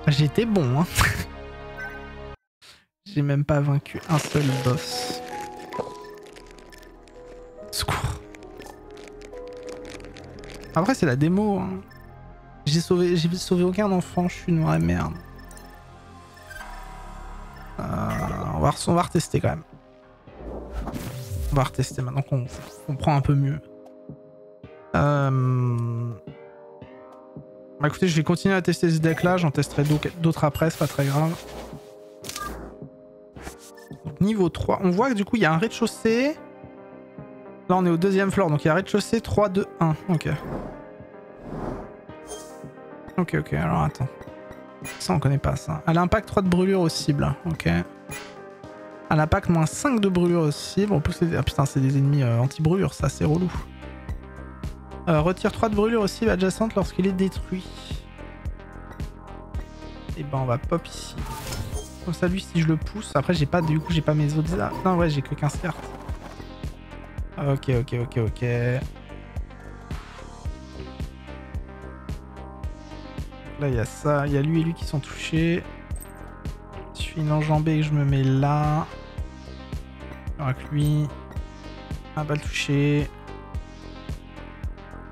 J'étais bon, hein. J'ai même pas vaincu un seul boss. Secours. Après, c'est la démo, hein. J'ai sauvé aucun enfant, je suis noir et merde. On va retester quand même. On va retester maintenant qu'on comprend un peu mieux. Bah écoutez, je vais continuer à tester ce deck là, j'en testerai d'autres après, c'est pas très grave. Donc, niveau 3. On voit que du coup, il y a un rez-de-chaussée. Là, on est au 2e floor. Donc, il y a rez-de-chaussée 3, 2, 1. Ok. Ok. Alors, attends. Ça, on connaît pas ça. À l'impact, 3 de brûlure aux cibles. Ok. À l'impact, moins 5 de brûlure aux cibles. En plus, ah putain, c'est des ennemis anti-brûlure. Ça, c'est relou. Retire 3 de brûlure aux cibles adjacentes lorsqu'il est détruit. Et ben, on va pop ici. Comme ça, lui, si je le pousse. Après, j'ai pas, du coup, j'ai pas mes autres. Non, ouais, j'ai que 15 cartes. Ok. Là, il y a ça. Il y a lui et lui qui sont touchés. Je suis une enjambée et je me mets là. Avec lui. Ah, pas le toucher.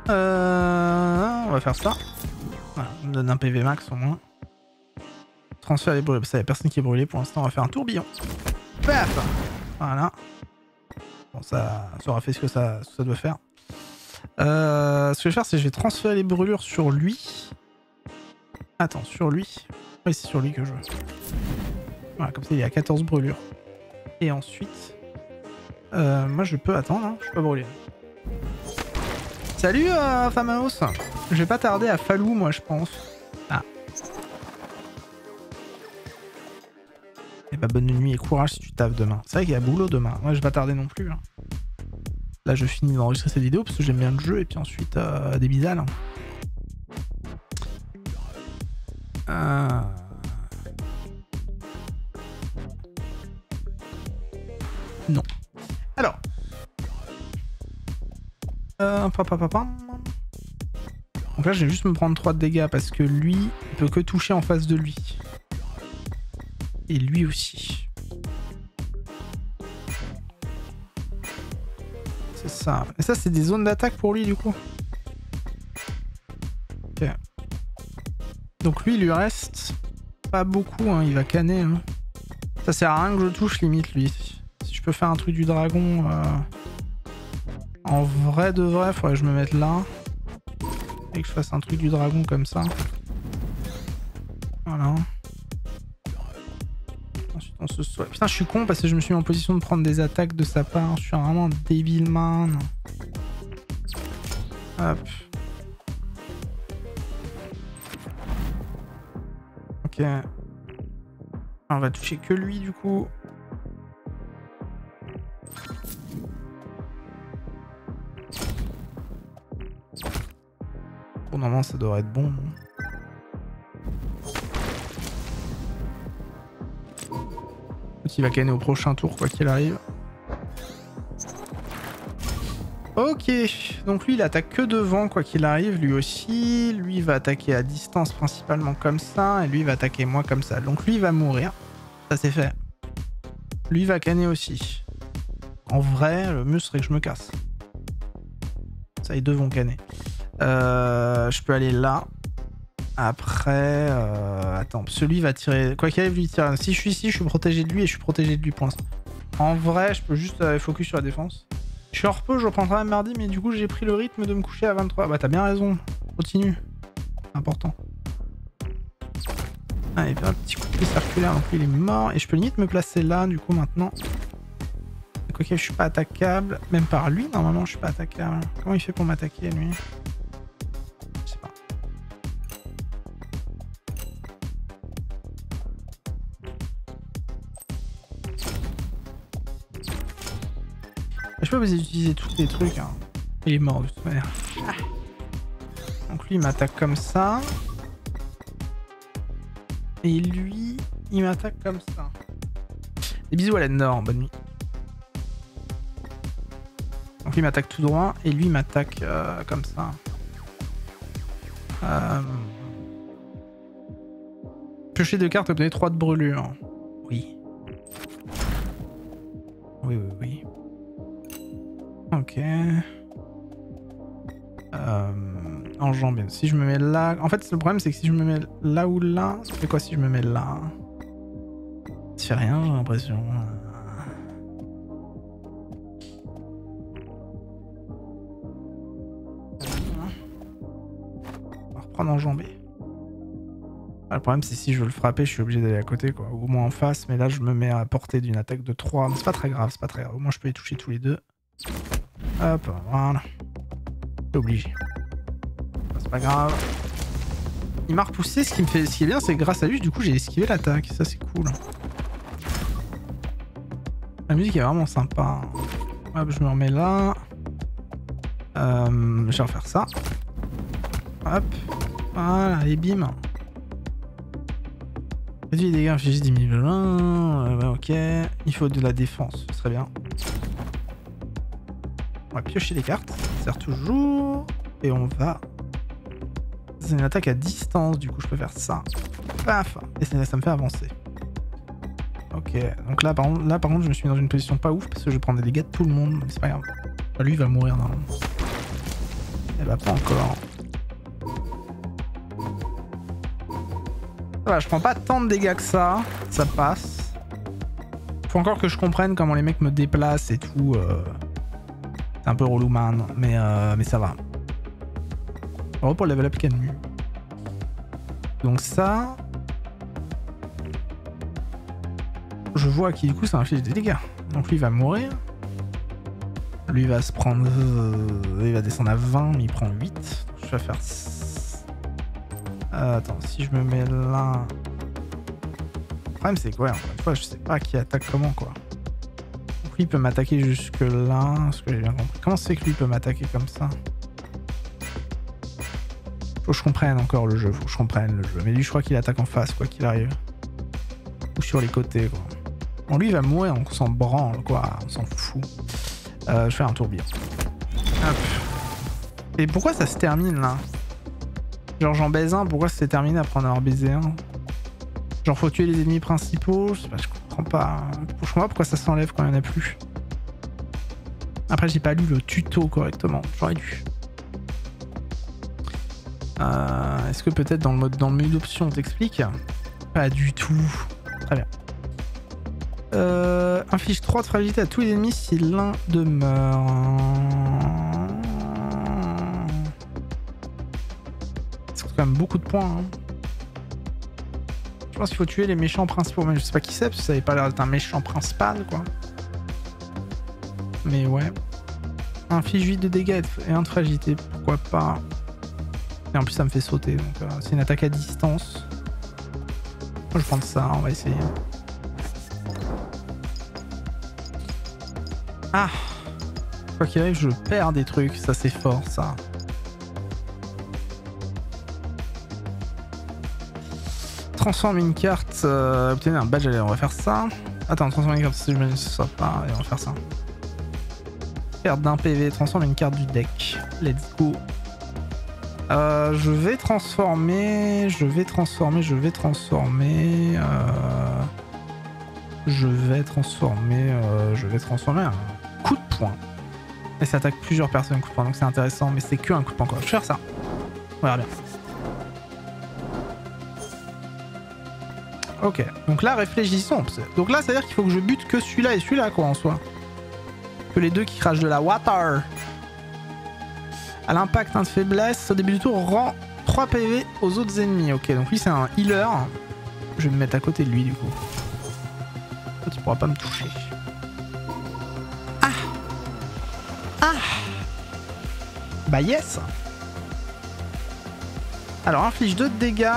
On va faire ça. Voilà, ça me donne un PV max au moins. Transfert des brûlés. Ça, y a personne qui est brûlé pour l'instant. On va faire un tourbillon. Paf. Voilà. Bon, ça aura fait ce que ça doit faire. Ce que je vais faire, c'est que je vais transférer les brûlures sur lui. Attends, sur lui. Oui, c'est sur lui que je veux. Voilà, comme ça, il y a 14 brûlures. Et ensuite... moi, je peux attendre, hein. Je peux brûler. Salut, Famaos. Je vais pas tarder à Falou, moi, je pense. Ah. Et bah, bonne nuit et courage si tu taffes demain. C'est vrai qu'il y a boulot demain. Moi, je vais pas tarder non plus. Hein. Là, je finis d'enregistrer cette vidéo parce que j'aime bien le jeu et puis ensuite des bisales. Non. Alors. Donc là, je vais juste me prendre 3 de dégâts parce que lui, il peut que toucher en face de lui. Et lui aussi. C'est ça. Et ça, c'est des zones d'attaque pour lui, du coup. Ok. Donc lui, il lui reste pas beaucoup, hein. Il va canner. Hein. Ça sert à rien que je touche, limite, lui. Si je peux faire un truc du dragon... En vrai de vrai, faudrait que je me mette là. Et que je fasse un truc du dragon comme ça. Voilà. Ensuite, on se soigne. Putain, je suis con parce que je me suis mis en position de prendre des attaques de sa part. Je suis vraiment un débile, man. Hop. Ok. On va toucher que lui, du coup. Pour le moment, ça devrait être bon. Il va canner au prochain tour, quoi qu'il arrive. Ok. Donc lui, il attaque que devant, quoi qu'il arrive. Lui aussi. Lui, il va attaquer à distance, principalement comme ça. Et lui, il va attaquer moi comme ça. Donc lui, il va mourir. Ça, c'est fait. Lui, il va canner aussi. En vrai, le mieux serait que je me casse. Ça, les deux vont canner. Je peux aller là. Après, attends, celui va tirer. Quoi qu'il arrive, lui tire. Si je suis ici, je suis protégé de lui et je suis protégé de lui pour l'instant. En vrai, je peux juste focus sur la défense. Je suis en repos, je reprendrai un mardi, mais du coup, j'ai pris le rythme de me coucher à 23. Bah, t'as bien raison. Continue. Important. Ah, il fait un petit coup de pied circulaire, donc il est mort. Et je peux limite me placer là, du coup, maintenant. Ok, je suis pas attaquable. Même par lui, normalement, je suis pas attaquable. Comment il fait pour m'attaquer, lui? Je sais pas. Je peux vous utiliser tous les trucs. Hein. Il est mort de toute manière. Donc lui, il m'attaque comme ça. Et lui, il m'attaque comme ça. Des bisous à l'Endor, bonne nuit. Donc lui, il m'attaque tout droit. Et lui, il m'attaque comme ça. Piocher 2 cartes, obtenez 3 de brûlure. Oui. Oui. Ok. Enjambé. Si je me mets là... En fait, le problème, c'est que si je me mets là ou là... Ça fait quoi si je me mets là? Ça fait rien, j'ai l'impression. On va reprendre enjambé. Ah, le problème c'est si je veux le frapper, je suis obligé d'aller à côté quoi, ou au moins en face, mais là je me mets à portée d'une attaque de 3, mais c'est pas très grave, c'est pas très grave, au moins je peux les toucher tous les deux. Hop, voilà. C'est obligé. C'est pas grave. Il m'a repoussé, ce qui est bien c'est que grâce à lui du coup j'ai esquivé l'attaque, ça c'est cool. La musique est vraiment sympa. Hop, je me remets là. Je vais refaire ça. Hop. Voilà, et bim. Réduit les dégâts infligés 10 000. Ouais, ok. Il faut de la défense, ce serait bien. On va piocher les cartes. Ça sert toujours. Et on va... C'est une attaque à distance, du coup je peux faire ça. Paf. Et ça me fait avancer. Ok, donc là par contre je me suis mis dans une position pas ouf parce que je vais prendre des dégâts de tout le monde, mais c'est pas grave. Enfin, lui il va mourir normalement. Elle va pas encore. Ça va, je prends pas tant de dégâts que ça passe. Faut encore que je comprenne comment les mecs me déplacent et tout. C'est un peu relou man, mais ça va. Bravo pour le level up Canmu. Donc ça... Je vois qu'il du coup ça inflige des dégâts. Donc lui il va mourir. Lui il va se prendre... il va descendre à 20, mais il prend 8. Donc, je vais faire... attends, si je me mets là... Le problème c'est quoi, encore une fois, je sais pas qui attaque comment quoi. Donc lui il peut m'attaquer jusque là, ce que j'ai bien compris. Comment c'est que lui peut m'attaquer comme ça? Faut que je comprenne encore le jeu, faut que je comprenne le jeu. Mais lui je crois qu'il attaque en face quoi qu'il arrive. Ou sur les côtés quoi. Bon lui il va mourir, on s'en branle quoi, on s'en fout. Je fais un tourbillon. Hop. Et pourquoi ça se termine là? Genre j'en baise un, pourquoi ça s'est terminé après en avoir baisé un? Genre faut tuer les ennemis principaux, je sais pas, je comprends pas. Je comprends pas pourquoi ça s'enlève quand il y en a plus. Après j'ai pas lu le tuto correctement, j'aurais dû. Est-ce que peut-être dans le menu d'options on t'explique? Pas du tout. Très bien. Inflige 3 de fragilité à tous les ennemis si l'un demeure. C'est quand même beaucoup de points. Hein. Je pense qu'il faut tuer les méchants principaux. Mais je sais pas qui c'est, parce que ça avait pas l'air d'être un méchant principal, quoi. Mais ouais. Inflige 8 de dégâts et 1 de fragilité. Pourquoi pas? Et en plus, ça me fait sauter. Donc, c'est une attaque à distance. Moi, je vais prendre ça. On va essayer. Ah! Quoi qu'il arrive, je perds des trucs. Ça, c'est fort, ça. Transforme une carte, obtenir un badge, allez on va faire ça. Attends, transforme une carte si je ne sais pas, allez on va faire ça. Perte d'un PV, transforme une carte du deck. Let's go. Je vais transformer un coup de poing. Et ça attaque plusieurs personnes coup de poing, donc c'est intéressant, mais c'est que un coup de poing quoi. Je vais faire ça. On verra bien. Ok, donc là réfléchissons. Donc là, ça veut dire qu'il faut que je bute que celui-là et celui-là, quoi, en soi. Que les deux qui crachent de la water. À l'impact, de faiblesse, au début du tour, rend 3 PV aux autres ennemis. Ok, donc lui, c'est un healer. Je vais me mettre à côté de lui, du coup. Tu pourras pas me toucher. Ah! Ah! Bah yes! Alors, inflige 2 de dégâts.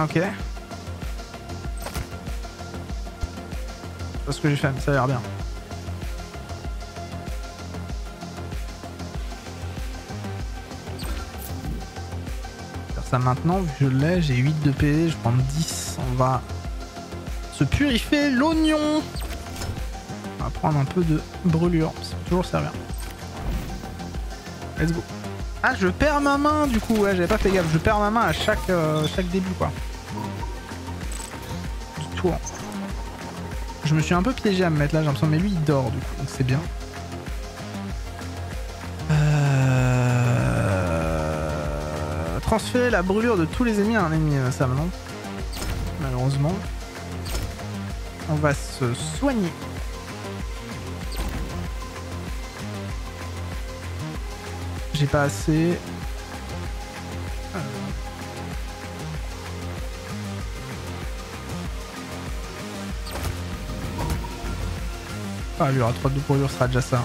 Ok. C'est pas ce que j'ai fait, mais ça a l'air bien. Faire ça maintenant, vu que je l'ai, j'ai 8 de PV, je prends 10. On va se purifier l'oignon. On va prendre un peu de brûlure, ça peut toujours servir. Let's go. Ah, je perds ma main du coup, ouais, j'avais pas fait gaffe. Je perds ma main à chaque début, quoi. Du tour. Je me suis un peu piégé à me mettre là, j'ai l'impression, mais lui il dort du coup, donc c'est bien. Transférer la brûlure de tous les ennemis à un ennemi, ça non. Malheureusement. On va se soigner. J'ai pas assez. Ah, il y aura 3 de brûlure, ce sera déjà ça.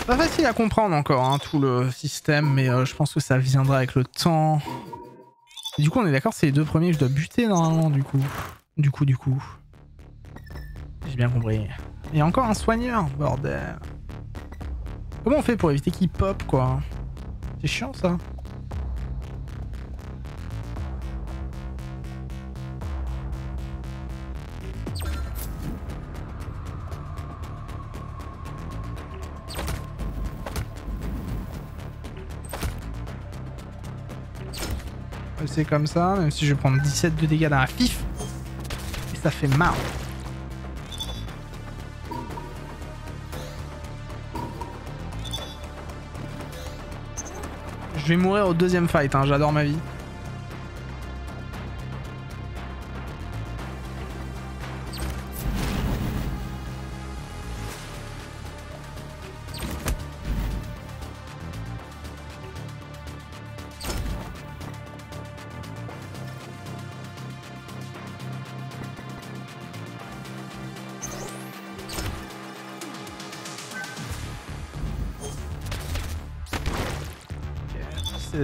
Pas facile à comprendre encore, hein, tout le système, mais je pense que ça viendra avec le temps. Et du coup, on est d'accord, c'est les 2 premiers que je dois buter normalement, du coup. Du coup. J'ai bien compris. Et encore un soigneur, bordel. Comment on fait pour éviter qu'il pop, quoi? C'est chiant, ça. C'est comme ça, même si je vais prendre 17 de dégâts dans la fif. Et ça fait mal. Je vais mourir au 2e fight, hein, j'adore ma vie.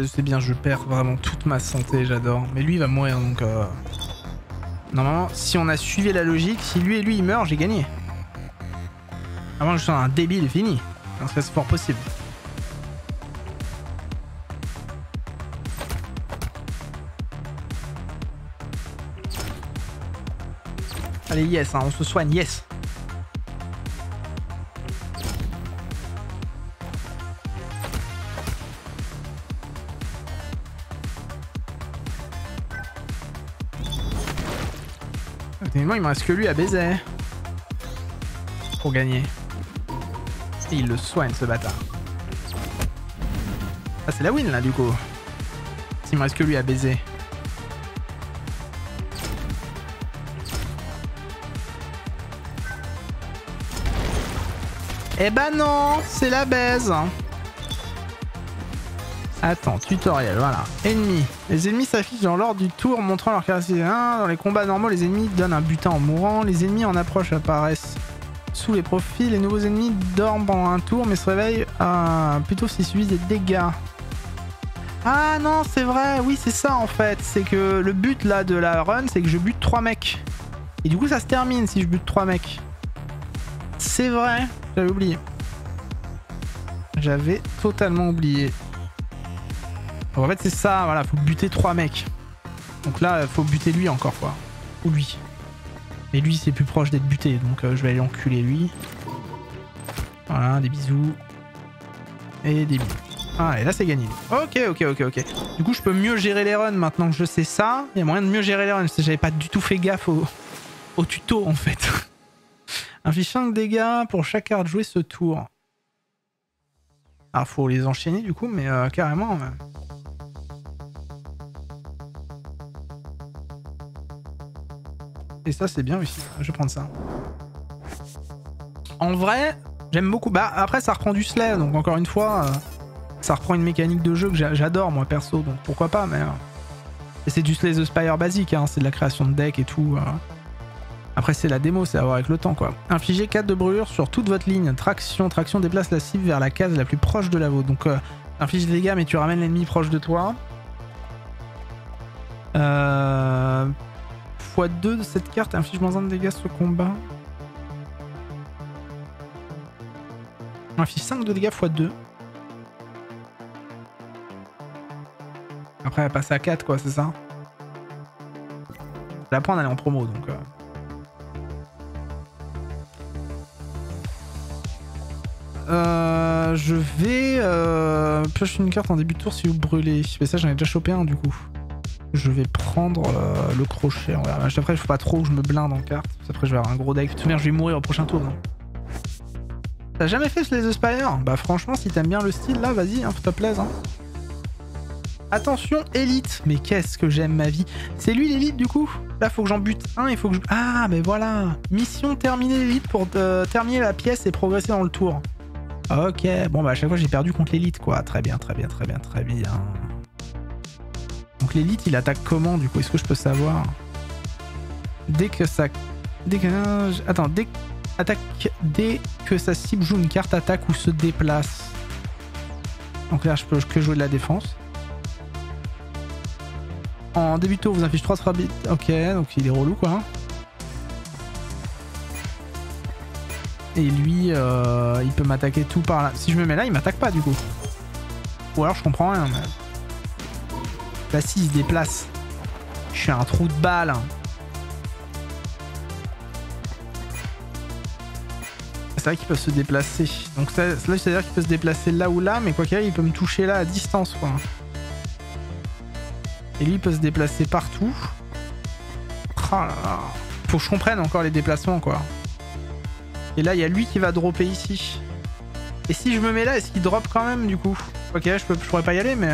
C'est bien, je perds vraiment toute ma santé, j'adore. Mais lui il va mourir donc... Normalement, si on a suivi la logique, si lui et lui il meurent, j'ai gagné. Avant je sois un débile fini. Donc c'est fort possible. Allez, yes, hein, on se soigne, yes. Techniquement, il me reste que lui à baiser. Pour gagner. Et il le soigne, ce bâtard. Ah, c'est la win, là, du coup. S'il me reste que lui à baiser. Eh ben non, c'est la baise. Attends, tutoriel, voilà. Ennemis. Les ennemis s'affichent dans l'ordre du tour, montrant leur caractéristique. Dans les combats normaux, les ennemis donnent un butin en mourant. Les ennemis en approche apparaissent sous les profils. Les nouveaux ennemis dorment pendant un tour, mais se réveillent plutôt s'ils subissent des dégâts. Ah non, c'est vrai, oui, c'est ça en fait. C'est que le but là de la run, c'est que je bute 3 mecs. Et du coup, ça se termine si je bute 3 mecs. C'est vrai, j'avais oublié. J'avais totalement oublié. Donc en fait c'est ça, voilà, faut buter 3 mecs. Donc là, faut buter lui encore quoi. Ou lui. Mais lui c'est plus proche d'être buté, donc je vais aller enculer lui. Voilà, des bisous. Et des bisous. Ah, et là c'est gagné. Ok. Du coup je peux mieux gérer les runs maintenant que je sais ça. Il y a moyen de mieux gérer les runs, parce que j'avais pas du tout fait gaffe au tuto en fait. Inflige 5 dégâts pour chaque carte jouée ce tour. Ah, faut les enchaîner du coup, mais carrément... Et ça c'est bien aussi, je vais prendre ça. En vrai, j'aime beaucoup. Bah après ça reprend du slay, donc encore une fois, ça reprend une mécanique de jeu que j'adore moi perso, donc pourquoi pas, mais... Et c'est du Slay the Spire basique, hein, c'est de la création de deck et tout. Après c'est la démo, c'est à voir avec le temps quoi. Infligez 4 de brûlure sur toute votre ligne. Traction déplace la cible vers la case la plus proche de la vôtre. Donc inflige des dégâts mais tu ramènes l'ennemi proche de toi. x2 de cette carte inflige moins 1 de dégâts ce combat. On inflige 5 de dégâts x2. Après elle passe à 4 quoi, c'est ça. Je vais la prendre, elle est en promo donc... je vais piocher une carte en début de tour si vous brûlez. Mais ça j'en ai déjà chopé un du coup. Je vais prendre le crochet. On verra. Après il faut pas trop que je me blinde en carte. Après je vais avoir un gros deck. De toute manière je vais mourir au prochain tour. T'as jamais fait Slay the Spire? Bah franchement si t'aimes bien le style là vas-y, hein, faut te plaise. Hein. Attention élite. Mais qu'est-ce que j'aime ma vie. C'est lui l'élite du coup. Là faut que j'en bute un. Il faut que je... Ah mais voilà. Mission terminée l'élite pour terminer la pièce et progresser dans le tour. Ok, bon bah à chaque fois j'ai perdu contre l'élite quoi. Très bien, très bien, très bien, très bien. Donc l'élite il attaque comment du coup? Est-ce que je peux savoir? Dès que ça... Dès que... Attends, dès que sa cible joue une carte attaque ou se déplace. Donc là je peux que jouer de la défense. En début de tour vous inflige 3 bits. Ok, donc il est relou quoi. Et lui, il peut m'attaquer tout par là. Si je me mets là, il m'attaque pas du coup. Ou alors je comprends rien. Mais... Là, si, il se déplace. Je suis un trou de balle. C'est vrai qu'il peut se déplacer. Donc ça, là, c'est-à-dire qu'il peut se déplacer là ou là, mais quoi qu'il arrive, il peut me toucher là à distance, quoi. Et lui, il peut se déplacer partout. Oh là là. Faut que je comprenne encore les déplacements, quoi. Et là, il y a lui qui va dropper ici. Et si je me mets là, est-ce qu'il drop quand même, du coup? Ok, je pourrais pas y aller, mais...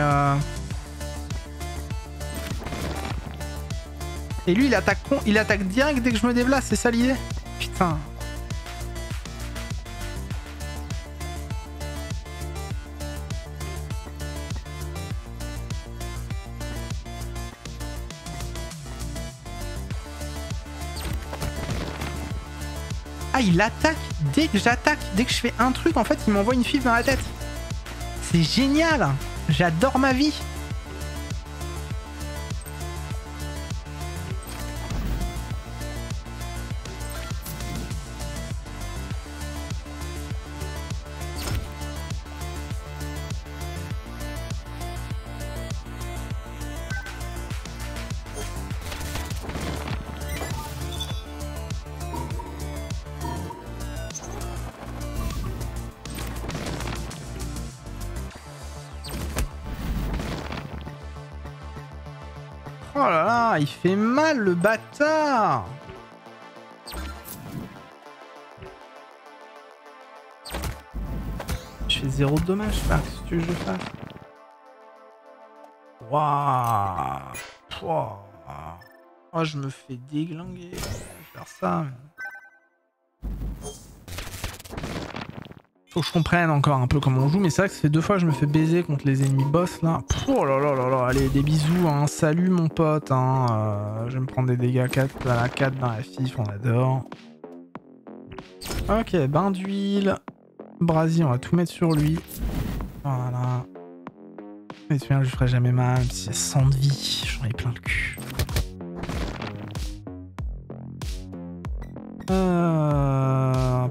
Et lui, il attaque direct dès que je me déplace, c'est ça l'idée? Putain. Ah, il attaque dès que j'attaque. Dès que je fais un truc, en fait, il m'envoie une fibre dans la tête. C'est génial. J'adore ma vie. Oh là là, il fait mal le bâtard. Je fais 0 de dommages, Max, si tu veux que je fasse. Waouh. Wow. Oh, je me fais déglinguer. Je vais faire ça. Faut que je comprenne encore un peu comment on joue, mais c'est vrai que ça fait 2 fois que je me fais baiser contre les ennemis boss là. Oh là là là là, allez, des bisous, hein. Salut mon pote, hein. Je vais me prendre des dégâts 4 à la 4 dans la FIF, on adore. Ok, bain d'huile. Brasier, on va tout mettre sur lui. Voilà. Mais tu vois, je ferai jamais mal, même si c'est 100 de vie, j'en ai plein le cul.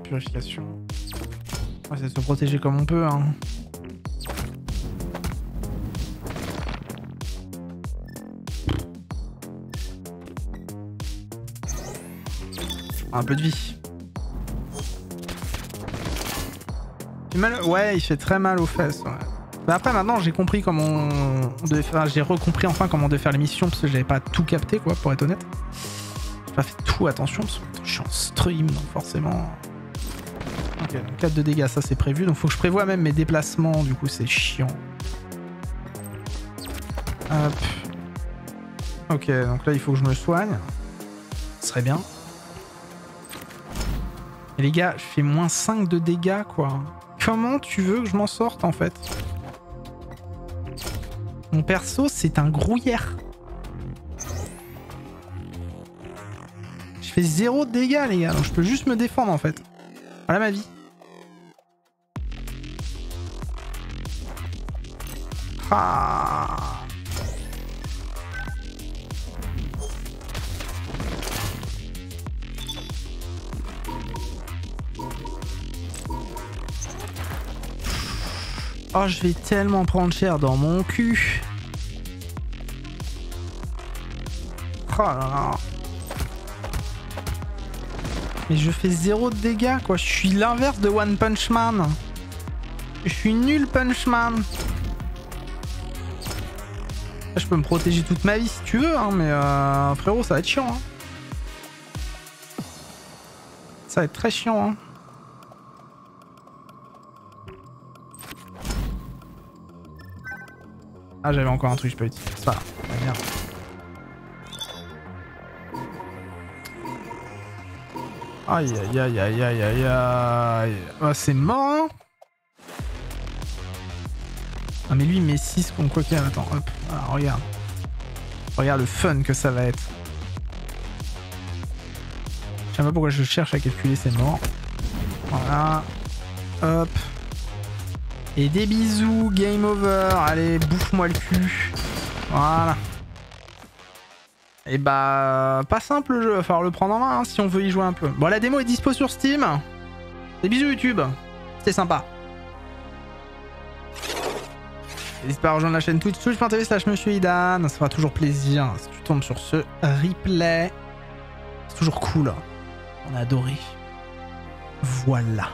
Purification. On va essayer de se protéger comme on peut, hein. Un peu de vie. Ouais, il fait très mal aux fesses. Ouais. Mais après, maintenant, j'ai compris comment on devait faire. J'ai recompris enfin comment on devait faire les missions parce que j'avais pas tout capté, quoi, pour être honnête. J'ai pas fait tout attention parce que je suis en stream, donc forcément. Ok, donc 4 de dégâts, ça c'est prévu. Donc faut que je prévoie même mes déplacements, du coup c'est chiant. Hop. Ok, donc là il faut que je me soigne. Ce serait bien. Et les gars, je fais moins 5 de dégâts, quoi. Comment tu veux que je m'en sorte, en fait? Mon perso, c'est un grouillère. Je fais 0 de dégâts, les gars. Donc je peux juste me défendre, en fait. Voilà ma vie. Ah. Oh, je vais tellement prendre cher dans mon cul. Oh là là. Mais je fais 0 de dégâts, quoi. Je suis l'inverse de One Punch Man. Je suis nul Punch Man. Je peux me protéger toute ma vie si tu veux, hein, mais frérot, ça va être chiant. Hein. Ça va être très chiant. Hein. Ah, j'avais encore un truc que je peux utiliser. C'est pas grave. Ah, merde. Aïe aïe aïe aïe aïe aïe aïe. Ah, c'est mort, hein. Ah mais lui il met 6 contre quoi qu'il y a. Attends, hop, voilà, regarde. Regarde le fun que ça va être. Je sais pas pourquoi je cherche à calculer, c'est mort. Voilà. Hop. Et des bisous, game over. Allez, bouffe-moi le cul. Voilà. Et bah, pas simple le jeu, va falloir le prendre en main hein, si on veut y jouer un peu. Bon, la démo est dispo sur Steam. Des bisous YouTube, c'était sympa. N'hésite pas à rejoindre la chaîne Twitch, twitch.tv/Monsieur Idan. Ça fera toujours plaisir si tu tombes sur ce replay. C'est toujours cool. On a adoré. Voilà.